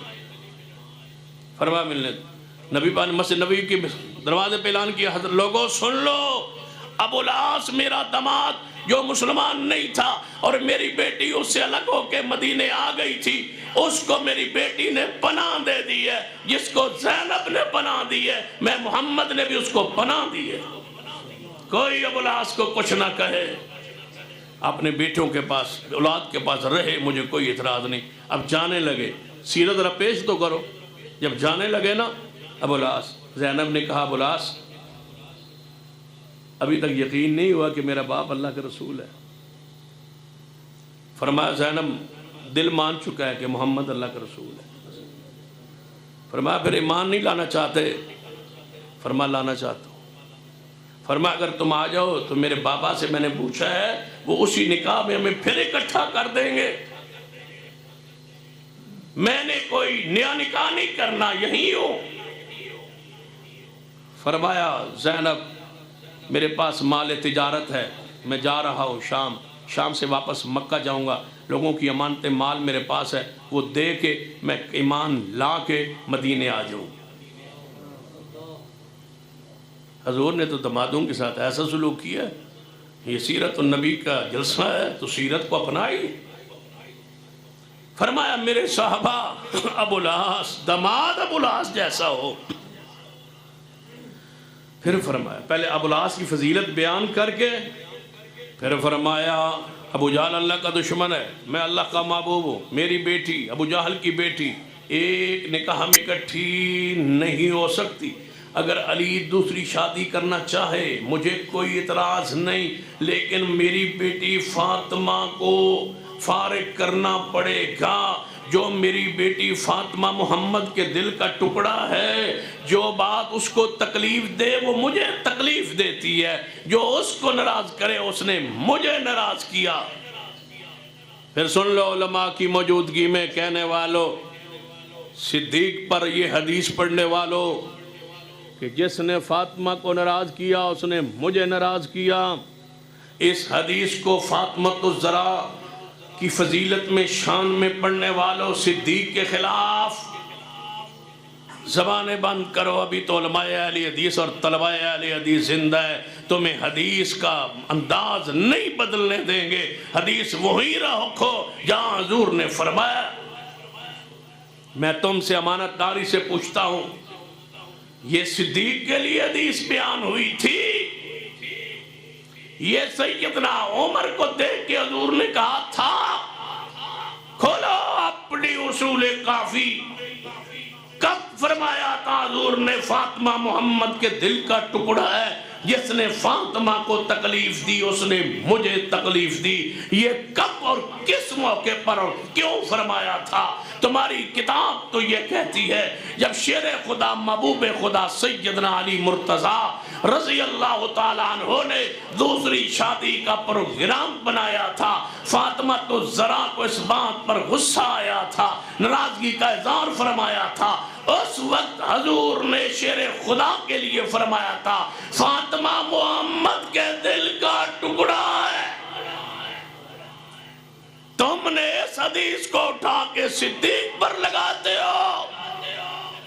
فرما ملنے دو۔ نبی پاک نے مسجد نبی کی دروازے پہ اعلان کیا، حضرت لوگوں سن لو، ابو العاص میرا داماد جو مسلمان نہیں تھا اور میری بیٹی اس سے الگ ہو کے مدینے آ گئی تھی، اس کو میری بیٹی نے پناہ دے دی ہے، جس کو زینب نے پناہ دی ہے، میں محمد نے بھی اس کو پناہ دی ہے۔ کوئی ابو العاص کو کچھ نہ کہے، اپنے بیٹوں کے پاس، اولاد کے پاس رہے، مجھے کوئی اعتراض نہیں۔ اب جانے لگے، سیرت ذرا پیش تو کرو۔ جب جانے لگے نا ابو العاص، زینب نے کہا ابو العاص ابھی تک یقین نہیں ہوا کہ میرا باپ اللہ کا رسول ہے۔ فرمایا زینب دل مان چکا ہے کہ محمد اللہ کا رسول ہے۔ فرمایا پھر ایمان نہیں لانا چاہتے؟ فرمایا لانا چاہتا ہوں۔ فرمایا اگر تم آ جاؤ تو میرے بابا سے میں نے پوچھا ہے، وہ اسی نکاح میں ہمیں پھر اکٹھا کر دیں گے۔ میں نے کوئی نیا نکاح نہیں کرنا، یہی ہوں۔ فرمایا زینب میرے پاس مال تجارت ہے، میں جا رہا ہوں شام سے واپس مکہ جاؤں گا، لوگوں کی امانت مال میرے پاس ہے، وہ دے کے میں ایمان لا کے مدینے آ جاؤں۔ حضور نے تو دمادوں کے ساتھ ایسا سلوک کیا، یہ سیرت النبی کا جلسہ ہے تو سیرت کو اپنائی۔ فرمایا میرے صحابہ ابو العاص، دماد ابو العاص جیسا ہو۔ پھر فرمایا پہلے ابو العاص کی فضیلت بیان کر کے پھر فرمایا ابو جہل اللہ کا دشمن ہے، میں اللہ کا محبوب ہوں، میری بیٹی ابو جہل کی بیٹی ایک نکاح میں اکٹھی نہیں ہو سکتی، اگر علی دوسری شادی کرنا چاہے مجھے کوئی اعتراض نہیں، لیکن میری بیٹی فاطمہ کو فارغ کرنا پڑے گا۔ جو میری بیٹی فاطمہ محمد کے دل کا ٹکڑا ہے، جو بات اس کو تکلیف دے وہ مجھے تکلیف دیتی ہے، جو اس کو ناراض کرے اس نے مجھے ناراض کیا۔ پھر سن لو علماء کی موجودگی میں کہنے والوں، صدیق پر یہ حدیث پڑھنے والوں کہ جس نے فاطمہ کو ناراض کیا اس نے مجھے ناراض کیا۔ اس حدیث کو فاطمۃ الزہرا کی فضیلت میں شان میں پڑھنے والوں، صدیق کے خلاف زبانیں بند کرو، ابھی تو علماء اہل حدیث اور طلباء اہل حدیث زندہ ہے، تمہیں حدیث کا انداز نہیں بدلنے دیں گے، حدیث وہی رکھو جہاں حضور نے فرمایا۔ میں تم سے امانت داری سے پوچھتا ہوں، یہ صدیق کے لیے حدیث بیان ہوئی تھی؟ یہ سیدنا عمر کو دیکھ کے حضور نے کہا تھا کھولو اپنی اصول کافی؟ کب فرمایا تھا حضور نے فاطمہ محمد کے دل کا ٹکڑا ہے، جس نے فاطمہ کو تکلیف دی اس نے مجھے تکلیف دی؟ یہ کب اور کس موقع پر اور کیوں فرمایا تھا؟ تمہاری کتاب تو یہ کہتی ہے جب شیر خدا محبوب خدا سیدنا علی مرتضیٰ رضی اللہ تعالیٰ عنہ نے دوسری شادی کا پروگرام بنایا تھا، فاطمہ تو ذرا کو اس بات پر غصہ آیا تھا، ناراضگی کا اظہار فرمایا تھا، اس وقت حضور نے شیر خدا کے لیے فرمایا تھا فاطمہ محمد کے دل کا ٹکڑا ہے۔ تم نے اس حدیث کو اٹھا کے صدیق پر لگاتے ہو۔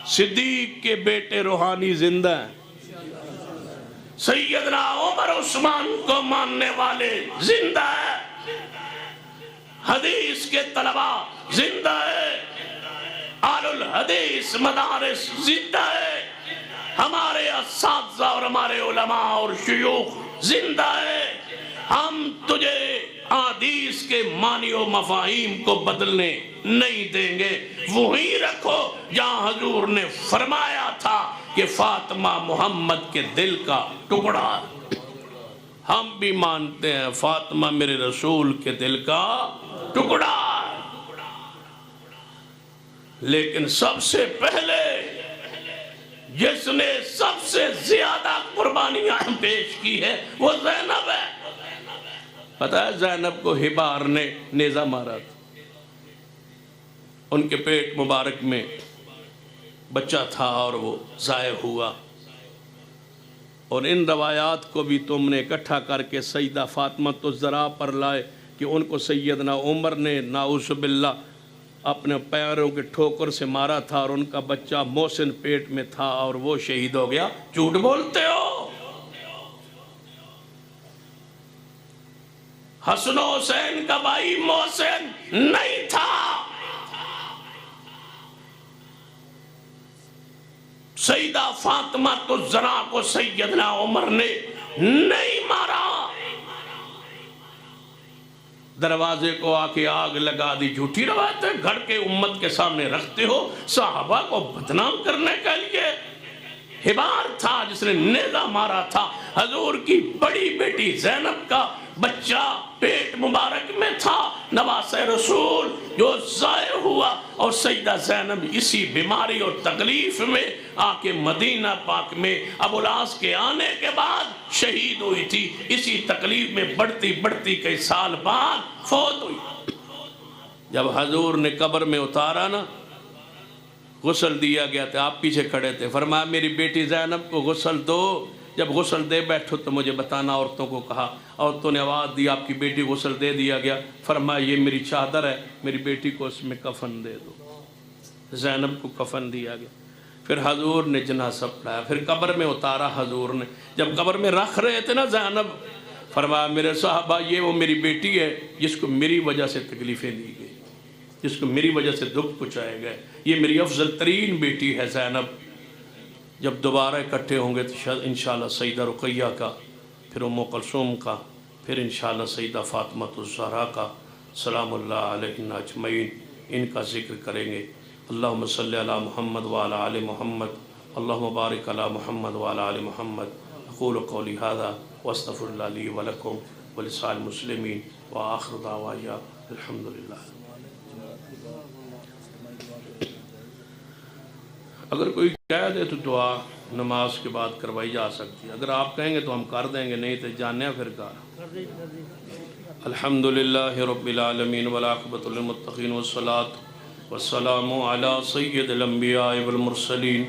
صدیق کے بیٹے روحانی زندہ ہیں، سیدنا عمر عثمان کو ماننے والے زندہ ہیں، حدیث کے طلباء زندہ ہیں، اہل الحدیث مدارس زندہ ہے، ہمارے اساتذہ اور ہمارے علماء اور شیوخ زندہ ہے۔ ہم تجھے حدیث کے معنی و مفاہیم کو بدلنے نہیں دیں گے، وہی رکھو جہاں حضور نے فرمایا تھا کہ فاطمہ محمد کے دل کا ٹکڑا۔ ہم بھی مانتے ہیں فاطمہ میرے رسول کے دل کا ٹکڑا، لیکن سب سے پہلے جس نے سب سے زیادہ قربانیاں پیش کی ہے وہ زینب ہے۔ پتہ ہے زینب کو حبار نے نیزہ مارا تھا، ان کے پیٹ مبارک میں بچہ تھا اور وہ ضائع ہوا، اور ان روایات کو بھی تم نے اکٹھا کر کے سیدہ فاطمہ الزہرا پر لائے کہ ان کو سیدنا عمر نے نعوذ باللہ اپنے پیروں کے ٹھوکر سے مارا تھا اور ان کا بچہ محسن پیٹ میں تھا اور وہ شہید ہو گیا۔ جھوٹ بولتے ہو۔ حسن و حسین کا بھائی محسن نہیں تھا، سیدہ فاطمہ الزہرا کو سیدنا عمر نے نہیں مارا، دروازے کو آ کے آگ لگا دی۔ جھوٹی روایت ہے، گھر کے امت کے سامنے رکھتے ہو صحابہ کو بدنام کرنے کے لیے۔ حبار تھا جس نے نیزہ مارا تھا، حضور کی بڑی بیٹی زینب کا بچہ پیٹ مبارک میں تھا، نواسہ رسول جو ضائع ہوا، اور سیدہ زینب اسی بیماری اور تکلیف میں آ کے مدینہ پاک میں ابو العاص کے آنے کے بعد شہید ہوئی تھی، اسی تکلیف میں بڑھتی بڑھتی کئی سال بعد فوت ہوئی۔ جب حضور نے قبر میں اتارا نا، غسل دیا گیا تھا، آپ پیچھے کھڑے تھے، فرمایا میری بیٹی زینب کو غسل دو، جب غسل دے بیٹھو تو مجھے بتانا۔ عورتوں کو کہا، عورتوں نے آواز دی، آپ کی بیٹی غسل دے دیا گیا، فرمایا یہ میری چادر ہے، میری بیٹی کو اس میں کفن دے دو۔ زینب کو کفن دیا گیا، پھر حضور نے جنازہ پڑھایا، پھر قبر میں اتارا حضور نے، جب قبر میں رکھ رہے تھے نا زینب، فرمایا میرے صحابہ یہ وہ میری بیٹی ہے جس کو میری وجہ سے تکلیفیں دی گئی، جس کو میری وجہ سے دکھ پہنچائے گئے، یہ میری افضل ترین بیٹی ہے زینب۔ جب دوبارہ اکٹھے ہوں گے تو انشاءاللہ سیدہ رقیہ کا، پھر ام کلثوم کا، پھر انشاءاللہ سیدہ فاطمہ الزہرا کا، سلام اللہ علیہن اجمعین، ان کا ذکر کریں گے۔ اللہم صلی علی محمد وعلی آل محمد، اللہم بارک علی محمد وعلی آل محمد۔ اقول قولی ھذا واستغفر اللہ لی ولکم ولسائر المسلمین وآخر دعوایا الحمدللہ۔ اگر کوئی کہہ دے تو دعا نماز کے بعد کروائی جا سکتی ہے، اگر آپ کہیں گے تو ہم کر دیں گے، نہیں تو جاننے پھر کار۔ الحمدللہ رب العالمین والعاقبۃ للمتقین والصلاة والسلام علی سید الانبیاء والمرسلین۔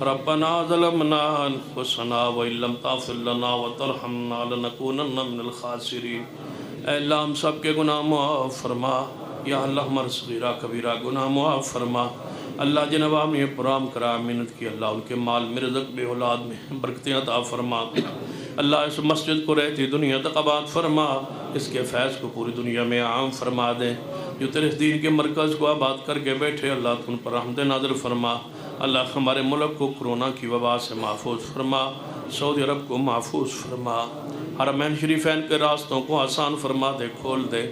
ربنا ظلمنا انفسنا وان لم تغفر لنا وترحمنا لنکونن من الخاسرین۔ اے اللہ ہم سب کے گناہ معاف فرما، یا اللہ ہمارا صغیرہ کبیرہ گناہ معاف فرما۔ اللہ جن عوام نے پرام کرا محنت کی، اللہ ان کے مال میں رزق بے اولاد میں برکتیں عطا فرما۔ اللہ اس مسجد کو رہتی دنیا تک آباد فرما، اس کے فیض کو پوری دنیا میں عام فرما دے۔ جو تیرے دین کے مرکز کو آباد کر کے بیٹھے، اللہ تو ان پر رحمت نازل فرما۔ اللہ ہمارے ملک کو کرونا کی وبا سے محفوظ فرما، سعودی عرب کو محفوظ فرما، حرمین شریفین کے راستوں کو آسان فرما دے، کھول دے۔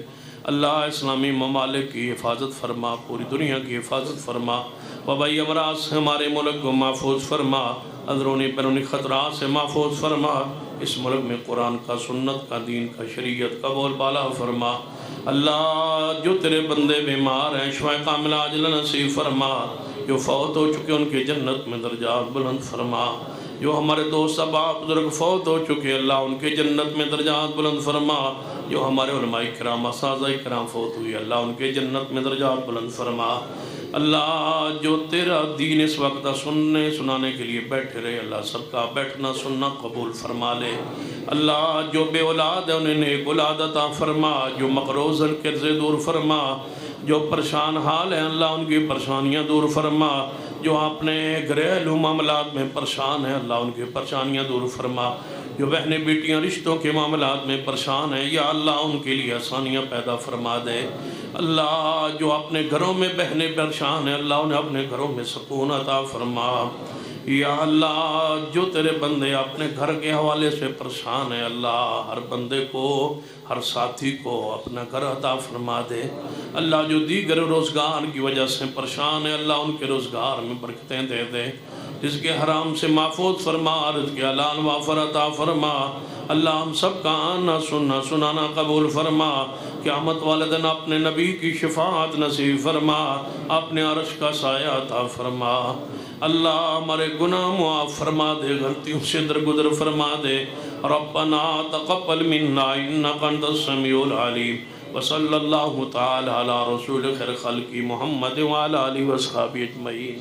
اللہ اسلامی ممالک کی حفاظت فرما، پوری دنیا کی حفاظت فرما۔ وبائی امراض سے ہمارے ملک کو محفوظ فرما، اندرونی بیرونی خطرات سے محفوظ فرما۔ اس ملک میں قرآن کا، سنت کا، دین کا، شریعت کا بول بالا فرما۔ اللہ جو تیرے بندے بیمار ہیں شفا کاملہ عاجلہ نصیب فرما، جو فوت ہو چکے ان کے جنت میں درجات بلند فرما، جو ہمارے دوست احباب بزرگ فوت ہو چکے اللہ ان کے جنت میں درجات بلند فرما، جو ہمارے علماء کرام اساتذہ کرام فوت ہوئی اللہ ان کے جنت میں درجات بلند فرما۔ اللہ جو تیرا دین اس وقت سننے سنانے کے لیے بیٹھے رہے، اللہ سب کا بیٹھنا سننا قبول فرما لے۔ اللہ جو بے اولاد ہے انہیں نیک اولاد عطا فرما، جو مقروض ہیں قرضے دور فرما، جو پریشان حال ہیں اللہ ان کی پریشانیاں دور فرما، جو اپنے گھریلو معاملات میں پریشان ہیں اللہ ان کی پریشانیاں دور فرما، جو بہنیں بیٹیاں رشتوں کے معاملات میں پریشان ہیں یا اللہ ان کے لیے آسانیاں پیدا فرما دے۔ اللہ جو اپنے گھروں میں بہنیں پریشان ہیں اللہ انہیں اپنے گھروں میں سکون عطا فرما۔ یا اللہ جو تیرے بندے اپنے گھر کے حوالے سے پریشان ہیں اللہ ہر بندے کو، ہر ساتھی کو اپنا گھر عطا فرما دے۔ اللہ جو دیگر روزگار کی وجہ سے پریشان ہیں اللہ ان کے روزگار میں برکتیں دے دے، رزق حرام سے محفوظ فرما، رزق حلال وافر عطا فرما۔ اللہ ہم سب کا آنا سننا سنانا قبول فرما، قیامت والے دن اپنے نبی کی شفاعت نصیب فرما، اپنے عرش کا سایہ عطا فرما۔ اللہ ہمارے گناہ معاف فرما دے، غلطیوں سے درگزر فرما دے۔ ربنا تقبل منا انک انت السمیع العلیم، وصلی اللہ تعالی علی رسول خیر خلق محمد وعلی آلہ وصحبہ اجمعین۔